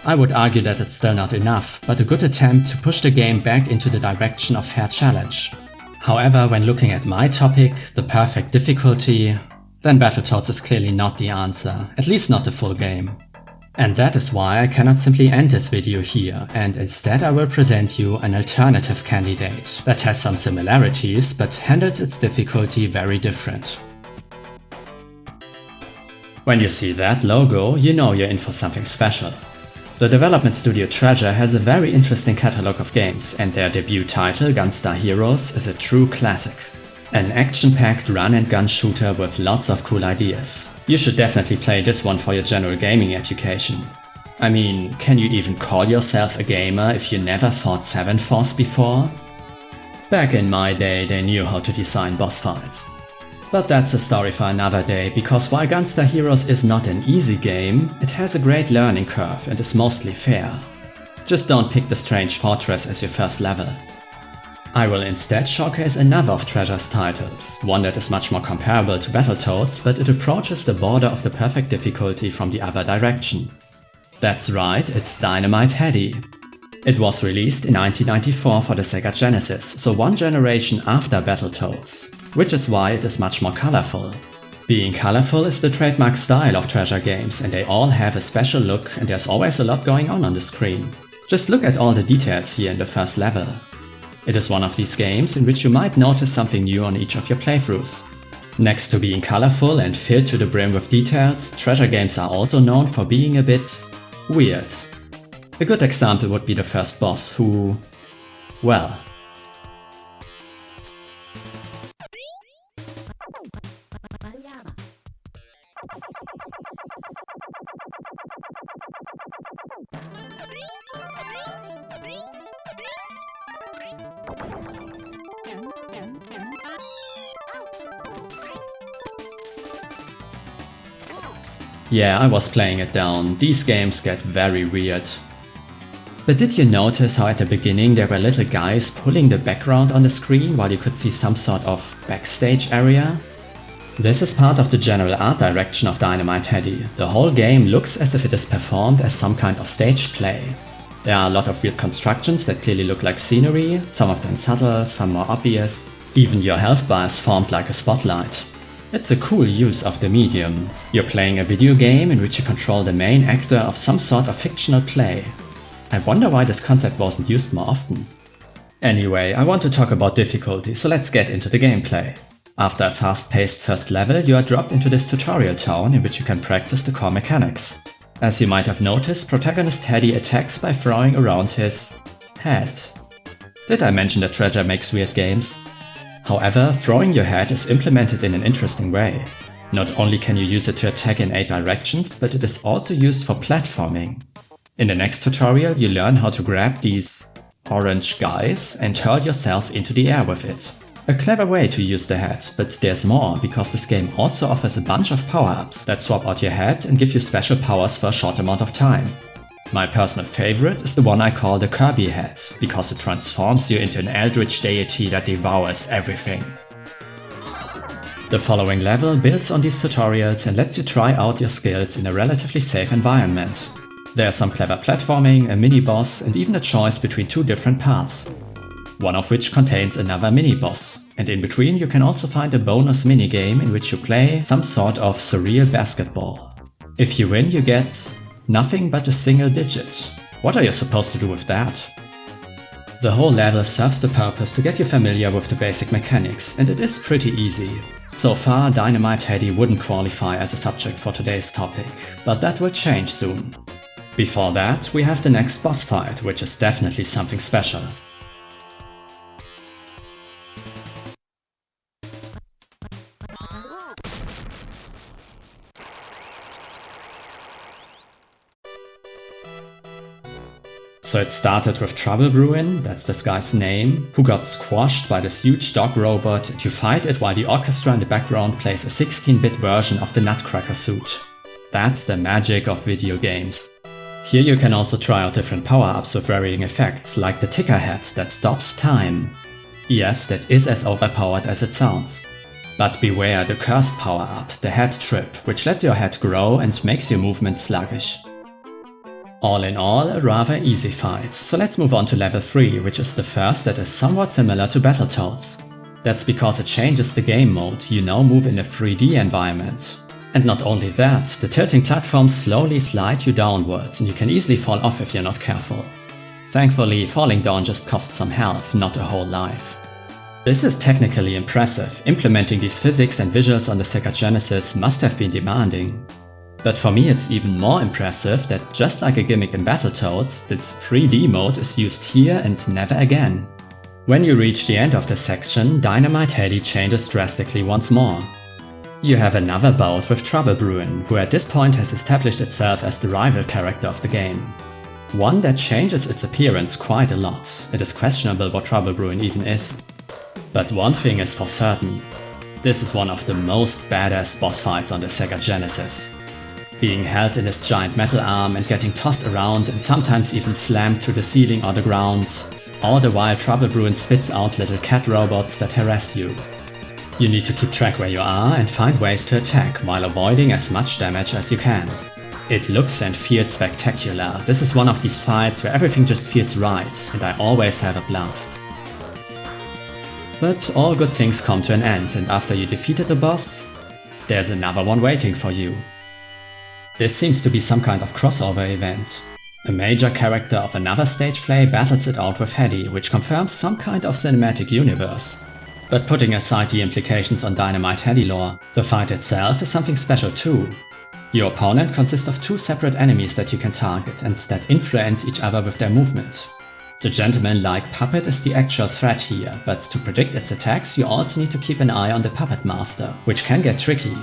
I would argue that it's still not enough, but a good attempt to push the game back into the direction of fair challenge. However, when looking at my topic, the perfect difficulty, then Battletoads is clearly not the answer, at least not the full game. And that is why I cannot simply end this video here, and instead I will present you an alternative candidate that has some similarities but handles its difficulty very different. When you see that logo, you know you're in for something special. The development studio Treasure has a very interesting catalog of games, and their debut title, Gunstar Heroes, is a true classic. An action-packed run-and-gun shooter with lots of cool ideas. You should definitely play this one for your general gaming education. I mean, can you even call yourself a gamer if you never fought 7 Force before? Back in my day, they knew how to design boss fights. But that's a story for another day, because while Gunstar Heroes is not an easy game, it has a great learning curve and is mostly fair. Just don't pick the Strange Fortress as your first level. I will instead showcase another of Treasure's titles, one that is much more comparable to Battletoads, but it approaches the border of the perfect difficulty from the other direction. That's right, it's Dynamite Heady. It was released in 1994 for the Sega Genesis, so one generation after Battletoads, which is why it is much more colorful. Being colorful is the trademark style of Treasure games, and they all have a special look and there's always a lot going on the screen. Just look at all the details here in the first level. It is one of these games in which you might notice something new on each of your playthroughs. Next to being colorful and filled to the brim with details, Treasure games are also known for being a bit weird. A good example would be the first boss who, well, yeah, I was playing it down. These games get very weird. But did you notice how at the beginning there were little guys pulling the background on the screen while you could see some sort of backstage area? This is part of the general art direction of Dynamite Heady. The whole game looks as if it is performed as some kind of stage play. There are a lot of weird constructions that clearly look like scenery, some of them subtle, some more obvious. Even your health bar is formed like a spotlight. It's a cool use of the medium. You're playing a video game in which you control the main actor of some sort of fictional play. I wonder why this concept wasn't used more often. Anyway, I want to talk about difficulty, so let's get into the gameplay. After a fast-paced first level, you are dropped into this tutorial town in which you can practice the core mechanics. As you might have noticed, protagonist Heady attacks by throwing around his head. Did I mention that Treasure makes weird games? However, throwing your head is implemented in an interesting way. Not only can you use it to attack in 8 directions, but it is also used for platforming. In the next tutorial, you learn how to grab these orange guys and hurl yourself into the air with it. A clever way to use the head, but there's more, because this game also offers a bunch of power-ups that swap out your head and give you special powers for a short amount of time. My personal favorite is the one I call the Kirby head, because it transforms you into an eldritch deity that devours everything. The following level builds on these tutorials and lets you try out your skills in a relatively safe environment. There's some clever platforming, a mini-boss, and even a choice between 2 different paths. One of which contains another mini-boss, and in between you can also find a bonus minigame in which you play some sort of surreal basketball. If you win, you get nothing but a single digit. What are you supposed to do with that? The whole level serves the purpose to get you familiar with the basic mechanics, and it is pretty easy. So far, Dynamite Heady wouldn't qualify as a subject for today's topic, but that will change soon. Before that, we have the next boss fight, which is definitely something special. So it started with Trouble Bruin, that's this guy's name, who got squashed by this huge dog robot, and you fight it while the orchestra in the background plays a 16-bit version of the Nutcracker suit. That's the magic of video games. Here you can also try out different power-ups with varying effects, like the ticker head that stops time. Yes, that is as overpowered as it sounds. But beware the cursed power-up, the head trip, which lets your head grow and makes your movements sluggish. All in all, a rather easy fight, so let's move on to level 3, which is the first that is somewhat similar to Battletoads. That's because it changes the game mode, you now move in a 3D environment. And not only that, the tilting platforms slowly slide you downwards and you can easily fall off if you're not careful. Thankfully, falling down just costs some health, not a whole life. This is technically impressive, implementing these physics and visuals on the Sega Genesis must have been demanding. But for me it's even more impressive that just like a gimmick in Battletoads, this 3D mode is used here and never again. When you reach the end of the section, Dynamite Heady changes drastically once more. You have another bout with Trouble Bruin, who at this point has established itself as the rival character of the game. One that changes its appearance quite a lot. It is questionable what Trouble Bruin even is. But one thing is for certain. This is one of the most badass boss fights on the Sega Genesis. Being held in his giant metal arm and getting tossed around and sometimes even slammed to the ceiling or the ground. All the while Trouble Bruin spits out little cat robots that harass you. You need to keep track where you are and find ways to attack while avoiding as much damage as you can. It looks and feels spectacular. This is one of these fights where everything just feels right, and I always have a blast. But all good things come to an end, and after you defeated the boss, there's another one waiting for you. This seems to be some kind of crossover event. A major character of another stage play battles it out with Hedy, which confirms some kind of cinematic universe. But putting aside the implications on Dynamite Hedy lore, the fight itself is something special too. Your opponent consists of 2 separate enemies that you can target and that influence each other with their movement. The gentleman-like puppet is the actual threat here, but to predict its attacks you also need to keep an eye on the puppet master, which can get tricky.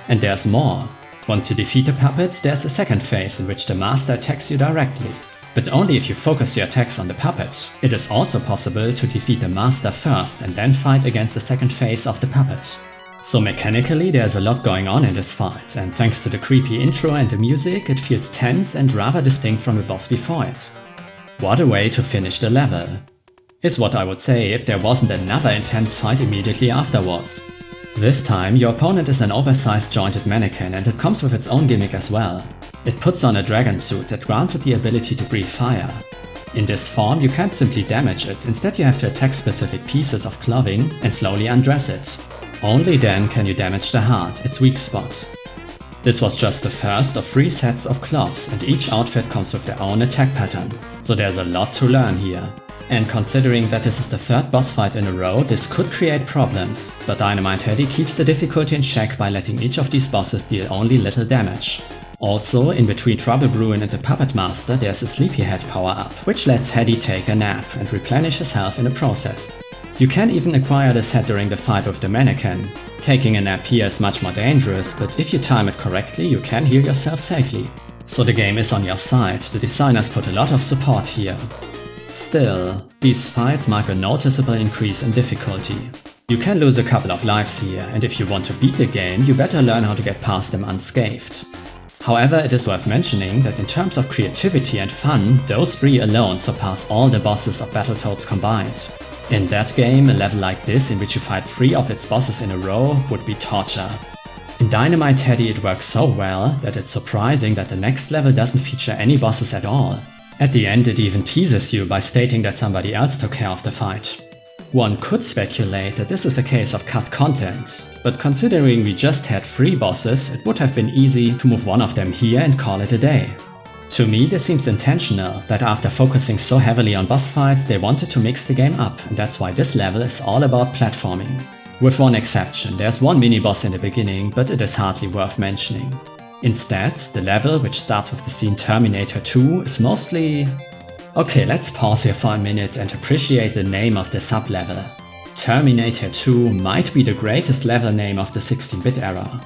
And there's more. Once you defeat the puppet, there's a second phase in which the master attacks you directly. But only if you focus your attacks on the puppet. It is also possible to defeat the master first and then fight against the second phase of the puppet. So mechanically there's a lot going on in this fight, and thanks to the creepy intro and the music it feels tense and rather distinct from the boss before it. What a way to finish the level. Is what I would say if there wasn't another intense fight immediately afterwards. This time your opponent is an oversized jointed mannequin and it comes with its own gimmick as well. It puts on a dragon suit that grants it the ability to breathe fire. In this form you can't simply damage it, instead you have to attack specific pieces of clothing and slowly undress it. Only then can you damage the heart, its weak spot. This was just the first of 3 sets of cloths and each outfit comes with their own attack pattern, so there's a lot to learn here. And considering that this is the 3rd boss fight in a row, this could create problems, but Dynamite Hedy keeps the difficulty in check by letting each of these bosses deal only little damage. Also, in between Trouble Bruin and the Puppet Master there's a Sleepyhead power-up, which lets Hedy take a nap and replenish his health in the process. You can even acquire this set during the fight with the mannequin. Taking a nap here is much more dangerous, but if you time it correctly you can heal yourself safely. So the game is on your side, the designers put a lot of support here. Still, these fights mark a noticeable increase in difficulty. You can lose a couple of lives here, and if you want to beat the game, you better learn how to get past them unscathed. However, it is worth mentioning that in terms of creativity and fun, those 3 alone surpass all the bosses of Battletoads combined. In that game, a level like this in which you fight 3 of its bosses in a row would be torture. In Dynamite Hedy it works so well that it's surprising that the next level doesn't feature any bosses at all. At the end it even teases you by stating that somebody else took care of the fight. One could speculate that this is a case of cut content, but considering we just had 3 bosses, it would have been easy to move one of them here and call it a day. To me this seems intentional, that after focusing so heavily on boss fights they wanted to mix the game up, and that's why this level is all about platforming. With one exception, there's one mini-boss in the beginning, but it is hardly worth mentioning. Instead, the level, which starts with the scene Terminator 2, is mostly... Okay, let's pause here for a minute and appreciate the name of the sub-level. Terminator 2 might be the greatest level name of the 16-bit era.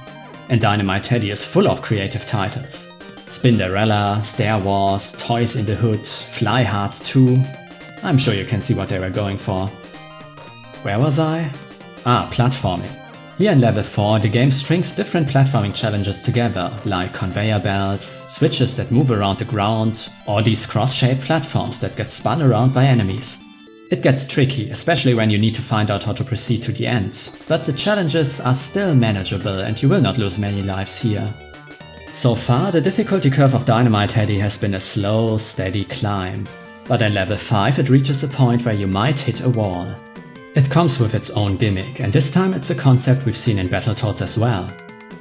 And Dynamite Hedy is full of creative titles. Spinderella, Stair Wars, Toys in the Hood, Fly Hard 2. I'm sure you can see what they were going for. Where was I? Platforming. Here in level 4 the game strings different platforming challenges together, like conveyor belts, switches that move around the ground, or these cross-shaped platforms that get spun around by enemies. It gets tricky, especially when you need to find out how to proceed to the end, but the challenges are still manageable and you will not lose many lives here. So far the difficulty curve of Dynamite Hedy has been a slow, steady climb, but in level 5 it reaches a point where you might hit a wall. It comes with its own gimmick, and this time it's a concept we've seen in Battletoads as well.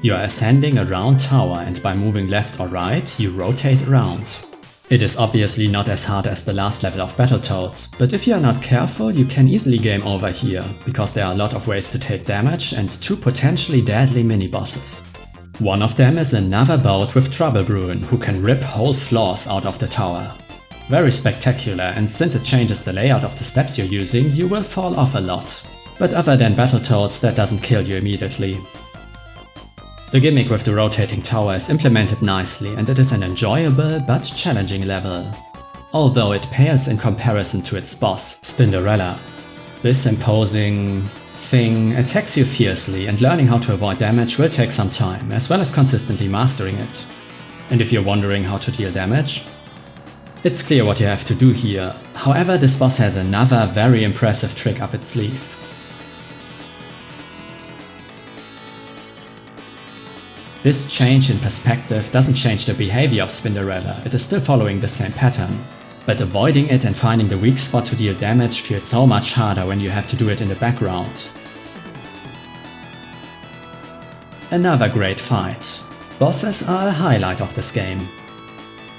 You are ascending a round tower and by moving left or right, you rotate around. It is obviously not as hard as the last level of Battletoads, but if you are not careful you can easily game over here, because there are a lot of ways to take damage and 2 potentially deadly mini-bosses. One of them is another boat with Trouble Bruin, who can rip whole floors out of the tower. Very spectacular, and since it changes the layout of the steps you're using, you will fall off a lot. But other than Battletoads, that doesn't kill you immediately. The gimmick with the rotating tower is implemented nicely, and it is an enjoyable but challenging level. Although it pales in comparison to its boss, Spinderella. This imposing thing attacks you fiercely, and learning how to avoid damage will take some time, as well as consistently mastering it. And if you're wondering how to deal damage, It's clear what you have to do here. However, this boss has another very impressive trick up its sleeve. This change in perspective doesn't change the behavior of Spinderella, it is still following the same pattern. But avoiding it and finding the weak spot to deal damage feels so much harder when you have to do it in the background. Another great fight. Bosses are a highlight of this game.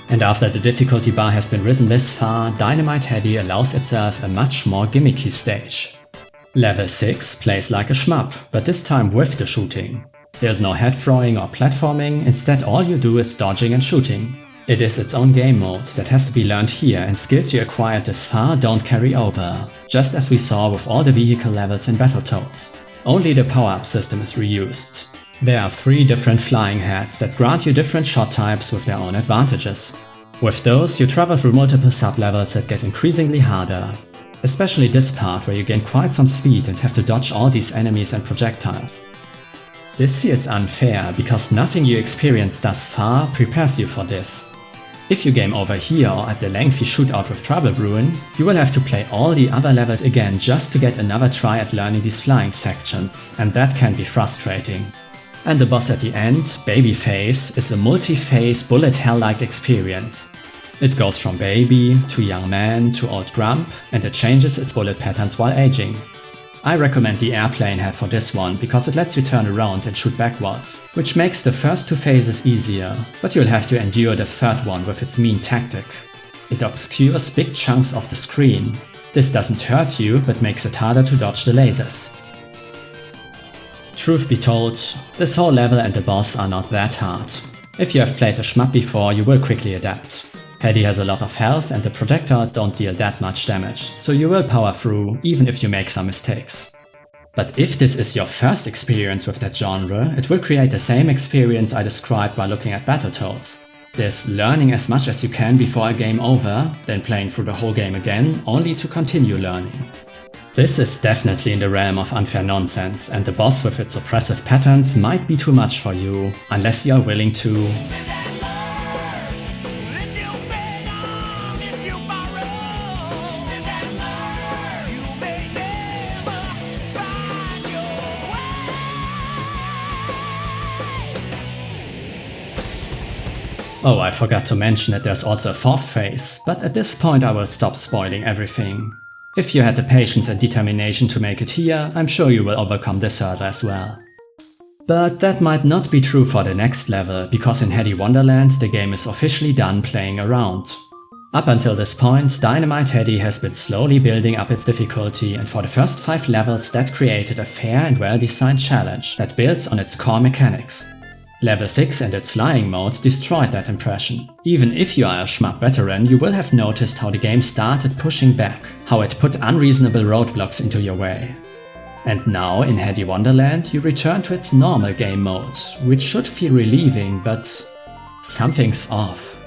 And after the difficulty bar has been risen this far, Dynamite Heady allows itself a much more gimmicky stage. Level 6 plays like a shmup, but this time with the shooting. There's no head throwing or platforming, instead all you do is dodging and shooting. It is its own game mode that has to be learned here, and skills you acquired this far don't carry over, just as we saw with all the vehicle levels in Battletoads. Only the power-up system is reused. There are 3 different flying heads that grant you different shot types with their own advantages. With those, you travel through multiple sub-levels that get increasingly harder. Especially this part where you gain quite some speed and have to dodge all these enemies and projectiles. This feels unfair because nothing you experienced thus far prepares you for this. If you game over here or at the lengthy shootout with Trouble Bruin, you will have to play all the other levels again just to get another try at learning these flying sections, and that can be frustrating. And the boss at the end, Babyface, is a multi-phase bullet hell-like experience. It goes from baby to young man to old grump, and it changes its bullet patterns while aging. I recommend the airplane head for this one because it lets you turn around and shoot backwards, which makes the first 2 phases easier, but you'll have to endure the third one with its mean tactic. It obscures big chunks of the screen. This doesn't hurt you, but makes it harder to dodge the lasers. Truth be told, this whole level and the boss are not that hard. If you have played a shmup before, you will quickly adapt. Heady has a lot of health and the projectiles don't deal that much damage, so you will power through even if you make some mistakes. But if this is your first experience with that genre, it will create the same experience I described by looking at Battletoads. There's learning as much as you can before a game over, then playing through the whole game again, only to continue learning. This is definitely in the realm of unfair nonsense, and the boss with its oppressive patterns might be too much for you, unless you are willing to Oh, I forgot to mention that there's also a 4th phase, but at this point I will stop spoiling everything. If you had the patience and determination to make it here, I'm sure you will overcome this hurdle as well. But that might not be true for the next level, because in Heady Wonderland the game is officially done playing around. Up until this point, Dynamite Heady has been slowly building up its difficulty, and for the first 5 levels that created a fair and well-designed challenge that builds on its core mechanics. Level 6 and its flying modes destroyed that impression. Even if you are a shmup veteran, you will have noticed how the game started pushing back, how it put unreasonable roadblocks into your way. And now, in Heady Wonderland, you return to its normal game mode, which should feel relieving, but something's off.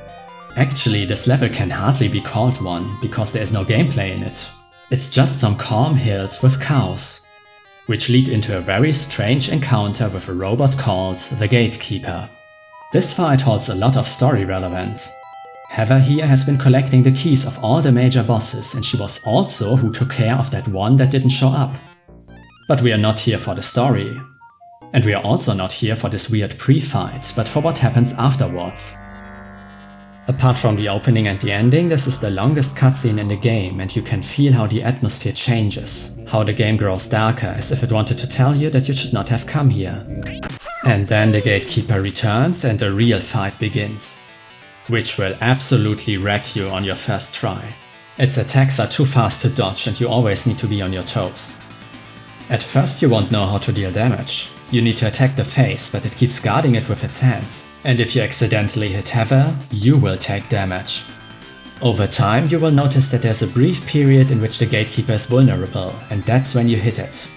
Actually, this level can hardly be called one, because there is no gameplay in it. It's just some calm hills with cows, which lead into a very strange encounter with a robot called the Gatekeeper. This fight holds a lot of story relevance. Heather here has been collecting the keys of all the major bosses, and she was also who took care of that one that didn't show up. But we are not here for the story. And we are also not here for this weird pre-fight, but for what happens afterwards. Apart from the opening and the ending, this is the longest cutscene in the game, and you can feel how the atmosphere changes, how the game grows darker, as if it wanted to tell you that you should not have come here. And then the Gatekeeper returns and a real fight begins, which will absolutely wreck you on your first try. Its attacks are too fast to dodge and you always need to be on your toes. At first you won't know how to deal damage. You need to attack the face, but it keeps guarding it with its hands. And if you accidentally hit Heather, you will take damage. Over time, you will notice that there's a brief period in which the Gatekeeper is vulnerable, and that's when you hit it.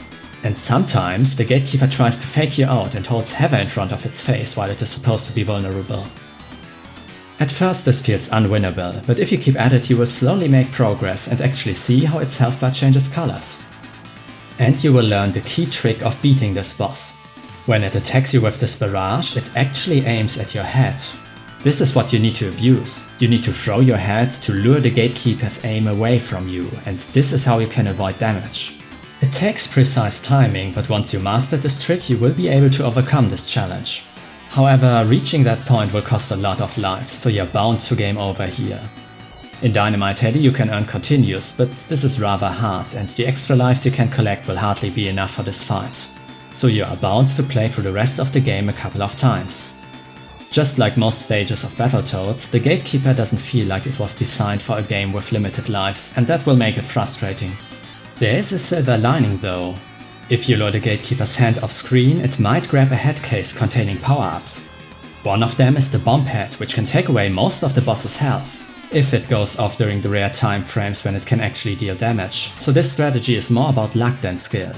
And sometimes, the Gatekeeper tries to fake you out and holds Heather in front of its face while it is supposed to be vulnerable. At first this feels unwinnable, but if you keep at it you will slowly make progress and actually see how its health bar changes colors. And you will learn the key trick of beating this boss. When it attacks you with this barrage, it actually aims at your head. This is what you need to abuse. You need to throw your head to lure the gatekeeper's aim away from you, and this is how you can avoid damage. It takes precise timing, but once you master this trick, you will be able to overcome this challenge. However, reaching that point will cost a lot of lives, so you're bound to game over here. In Dynamite Heady you can earn continues, but this is rather hard, and the extra lives you can collect will hardly be enough for this fight. So you are bound to play through the rest of the game a couple of times. Just like most stages of Battletoads, the gatekeeper doesn't feel like it was designed for a game with limited lives, and that will make it frustrating. There is a silver lining though. If you lure the gatekeeper's hand off screen, it might grab a head case containing power-ups. One of them is the bomb head, which can take away most of the boss's health, if it goes off during the rare time frames when it can actually deal damage, so this strategy is more about luck than skill.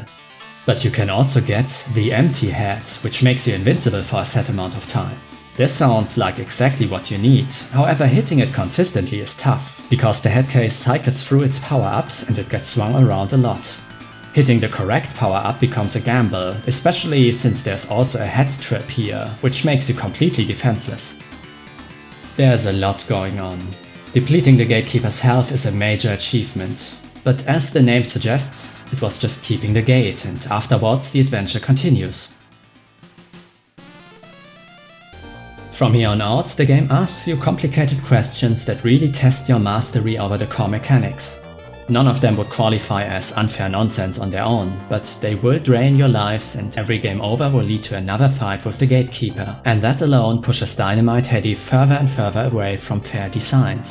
But you can also get the empty head, which makes you invincible for a set amount of time. This sounds like exactly what you need, however hitting it consistently is tough, because the headcase cycles through its power-ups and it gets swung around a lot. Hitting the correct power-up becomes a gamble, especially since there's also a head trip here, which makes you completely defenseless. There's a lot going on. Depleting the gatekeeper's health is a major achievement, but as the name suggests, it was just keeping the gate, and afterwards the adventure continues. From here on out, the game asks you complicated questions that really test your mastery over the core mechanics. None of them would qualify as unfair nonsense on their own, but they will drain your lives, and every game over will lead to another fight with the gatekeeper, and that alone pushes Dynamite Heady further and further away from fair design.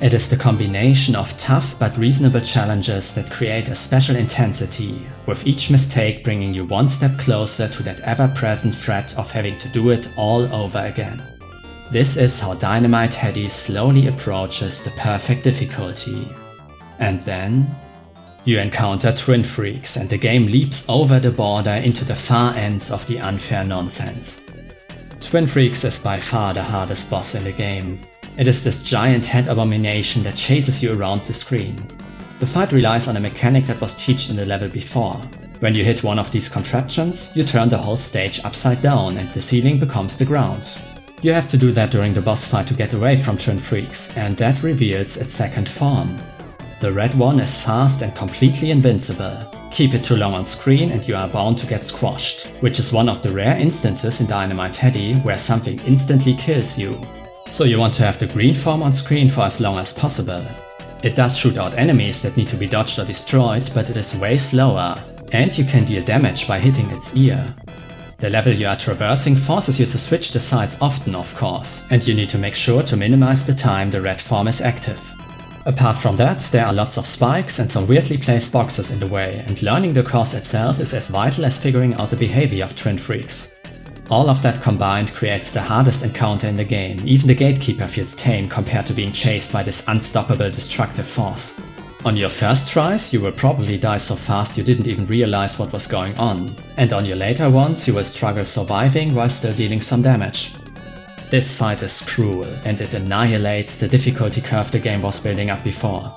It is the combination of tough but reasonable challenges that create a special intensity, with each mistake bringing you one step closer to that ever-present threat of having to do it all over again. This is how Dynamite Heady slowly approaches the perfect difficulty. And then you encounter Twin Freaks, and the game leaps over the border into the far ends of the unfair nonsense. Twin Freaks is by far the hardest boss in the game. It is this giant head abomination that chases you around the screen. The fight relies on a mechanic that was taught in the level before. When you hit one of these contraptions, you turn the whole stage upside down and the ceiling becomes the ground. You have to do that during the boss fight to get away from Twin Freaks, and that reveals its second form. The red one is fast and completely invincible. Keep it too long on screen and you are bound to get squashed, which is one of the rare instances in Dynamite Heady where something instantly kills you. So you want to have the green form on screen for as long as possible. It does shoot out enemies that need to be dodged or destroyed, but it is way slower, and you can deal damage by hitting its ear. The level you are traversing forces you to switch the sides often, of course, and you need to make sure to minimize the time the red form is active. Apart from that, there are lots of spikes and some weirdly placed boxes in the way, and learning the course itself is as vital as figuring out the behavior of Twin Freaks. All of that combined creates the hardest encounter in the game. Even the gatekeeper feels tame compared to being chased by this unstoppable destructive force. On your first tries, you will probably die so fast you didn't even realize what was going on, and on your later ones you will struggle surviving while still dealing some damage. This fight is cruel, and it annihilates the difficulty curve the game was building up before.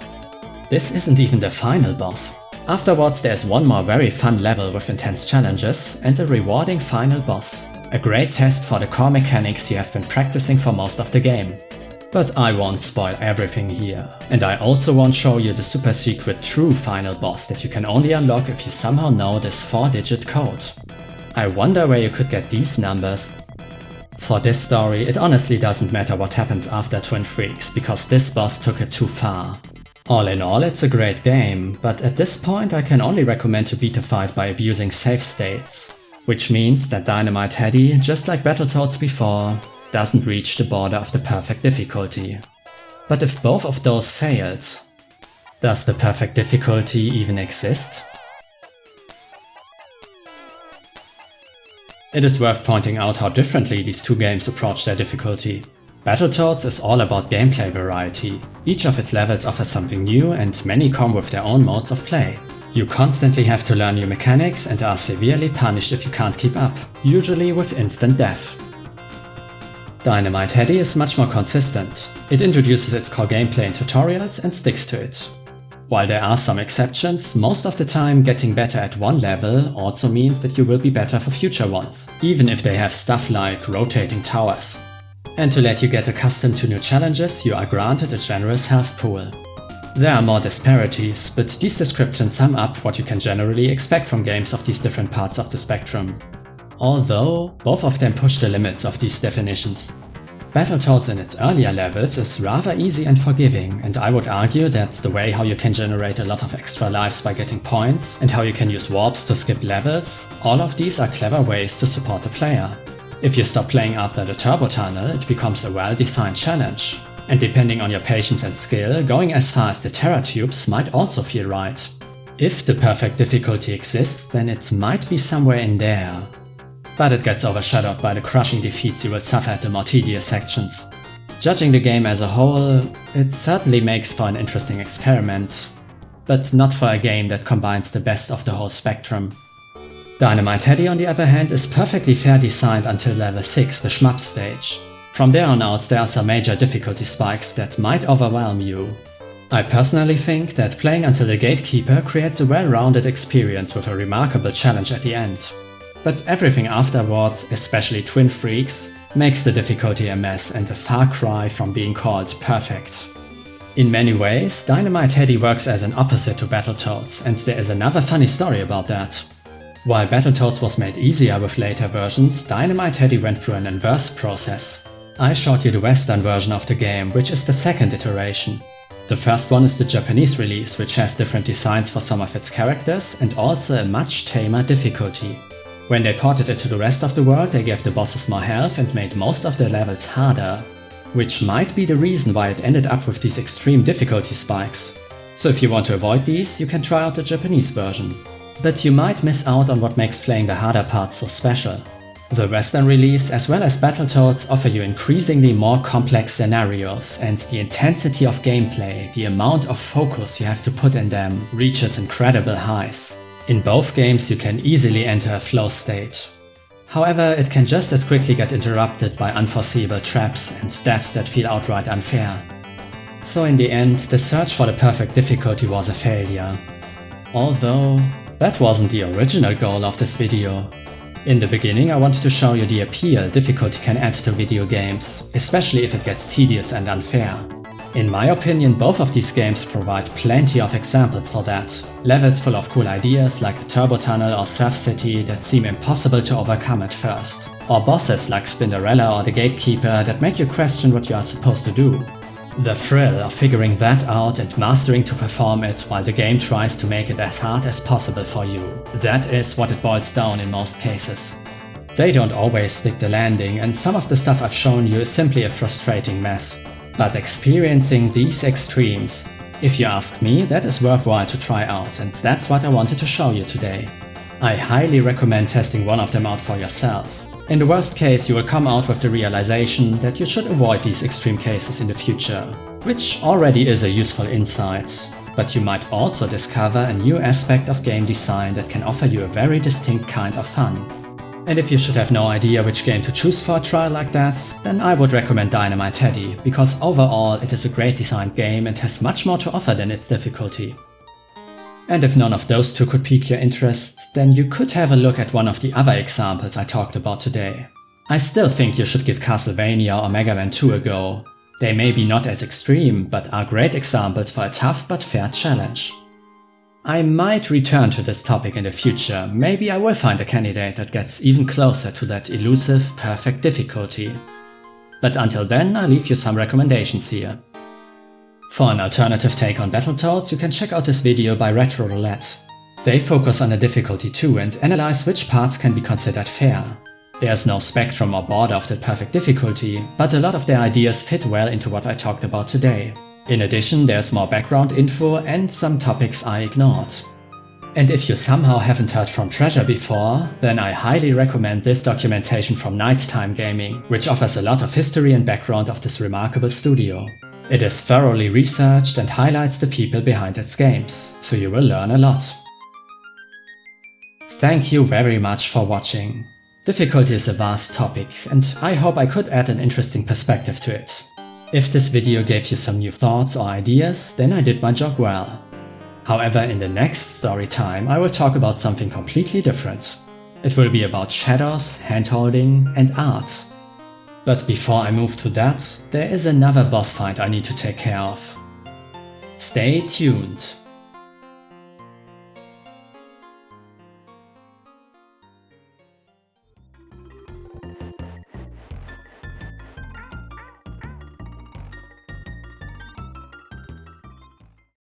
This isn't even the final boss. Afterwards there's one more very fun level with intense challenges, and a rewarding final boss. A great test for the core mechanics you have been practicing for most of the game. But I won't spoil everything here, and I also won't show you the super secret true final boss that you can only unlock if you somehow know this 4-digit code. I wonder where you could get these numbers. For this story, it honestly doesn't matter what happens after Twin Freaks, because this boss took it too far. All in all, it's a great game, but at this point I can only recommend to beat the fight by abusing save states. Which means that Dynamite Heady, just like Battletoads before, doesn't reach the border of the perfect difficulty. But if both of those failed, does the perfect difficulty even exist? It is worth pointing out how differently these two games approach their difficulty. Battletoads is all about gameplay variety. Each of its levels offers something new, and many come with their own modes of play. You constantly have to learn new mechanics and are severely punished if you can't keep up, usually with instant death. Dynamite Heady is much more consistent. It introduces its core gameplay in tutorials and sticks to it. While there are some exceptions, most of the time getting better at one level also means that you will be better for future ones, even if they have stuff like rotating towers. And to let you get accustomed to new challenges, you are granted a generous health pool. There are more disparities, but these descriptions sum up what you can generally expect from games of these different parts of the spectrum. Although, both of them push the limits of these definitions. Battletoads in its earlier levels is rather easy and forgiving, and I would argue that the way how you can generate a lot of extra lives by getting points, and how you can use warps to skip levels, all of these are clever ways to support the player. If you stop playing after the turbo tunnel, it becomes a well-designed challenge. And depending on your patience and skill, going as far as the Terra tubes might also feel right. If the perfect difficulty exists, then it might be somewhere in there. But it gets overshadowed by the crushing defeats you will suffer at the more tedious sections. Judging the game as a whole, it certainly makes for an interesting experiment, but not for a game that combines the best of the whole spectrum. Dynamite Heady, on the other hand, is perfectly fair designed until level 6, the shmup stage. From there on out, there are some major difficulty spikes that might overwhelm you. I personally think that playing until the Gatekeeper creates a well-rounded experience with a remarkable challenge at the end. But everything afterwards, especially Twin Freaks, makes the difficulty a mess and a far cry from being called perfect. In many ways, Dynamite Heady works as an opposite to Battletoads, and there is another funny story about that. While Battletoads was made easier with later versions, Dynamite Heady went through an inverse process. I showed you the Western version of the game, which is the second iteration. The first one is the Japanese release, which has different designs for some of its characters and also a much tamer difficulty. When they ported it to the rest of the world, they gave the bosses more health and made most of the levels harder, which might be the reason why it ended up with these extreme difficulty spikes. So if you want to avoid these, you can try out the Japanese version. But you might miss out on what makes playing the harder parts so special. The Western release, as well as Battletoads, offer you increasingly more complex scenarios, and the intensity of gameplay, the amount of focus you have to put in them, reaches incredible highs. In both games you can easily enter a flow state. However, it can just as quickly get interrupted by unforeseeable traps and deaths that feel outright unfair. So in the end, the search for the perfect difficulty was a failure. Although, that wasn't the original goal of this video. In the beginning, I wanted to show you the appeal difficulty can add to video games, especially if it gets tedious and unfair. In my opinion, both of these games provide plenty of examples for that. Levels full of cool ideas like the Turbo Tunnel or Surf City that seem impossible to overcome at first. Or bosses like Spinderella or the Gatekeeper that make you question what you are supposed to do. The thrill of figuring that out and mastering to perform it while the game tries to make it as hard as possible for you. That is what it boils down in most cases. They don't always stick the landing, and some of the stuff I've shown you is simply a frustrating mess. But experiencing these extremes, if you ask me, that is worthwhile to try out, and that's what I wanted to show you today. I highly recommend testing one of them out for yourself. In the worst case, you will come out with the realization that you should avoid these extreme cases in the future, which already is a useful insight. But you might also discover a new aspect of game design that can offer you a very distinct kind of fun. And if you should have no idea which game to choose for a trial like that, then I would recommend Dynamite Heady, because overall it is a great designed game and has much more to offer than its difficulty. And if none of those two could pique your interest, then you could have a look at one of the other examples I talked about today. I still think you should give Castlevania or Mega Man 2 a go. They may be not as extreme, but are great examples for a tough but fair challenge. I might return to this topic in the future. Maybe I will find a candidate that gets even closer to that elusive, perfect difficulty. But until then, I'll leave you some recommendations here. For an alternative take on Battletoads, you can check out this video by Retro Roulette. They focus on the difficulty too and analyze which parts can be considered fair. There's no spectrum or border of that perfect difficulty, but a lot of their ideas fit well into what I talked about today. In addition, there's more background info and some topics I ignored. And if you somehow haven't heard from Treasure before, then I highly recommend this documentation from Nighttime Gaming, which offers a lot of history and background of this remarkable studio. It is thoroughly researched and highlights the people behind its games, so you will learn a lot. Thank you very much for watching. Difficulty is a vast topic, and I hope I could add an interesting perspective to it. If this video gave you some new thoughts or ideas, then I did my job well. However, in the next story time, I will talk about something completely different. It will be about shadows, handholding, and art. But before I move to that, there is another boss fight I need to take care of. Stay tuned.